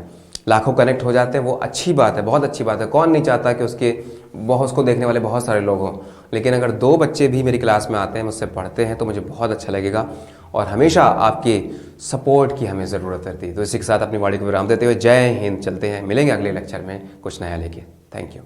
लाखों कनेक्ट हो जाते हैं वो अच्छी बात है, बहुत अच्छी बात है। कौन नहीं चाहता कि उसको देखने वाले बहुत सारे लोग हों, लेकिन अगर 2 बच्चे भी मेरी क्लास में आते हैं, मुझसे पढ़ते हैं, तो मुझे बहुत अच्छा लगेगा। और हमेशा आपके सपोर्ट की हमें ज़रूरत रहती है। तो इसी के साथ अपनी वाणी को विराम देते हुए जय हिंद, चलते हैं, मिलेंगे अगले लेक्चर में कुछ नया लेके। Thank you.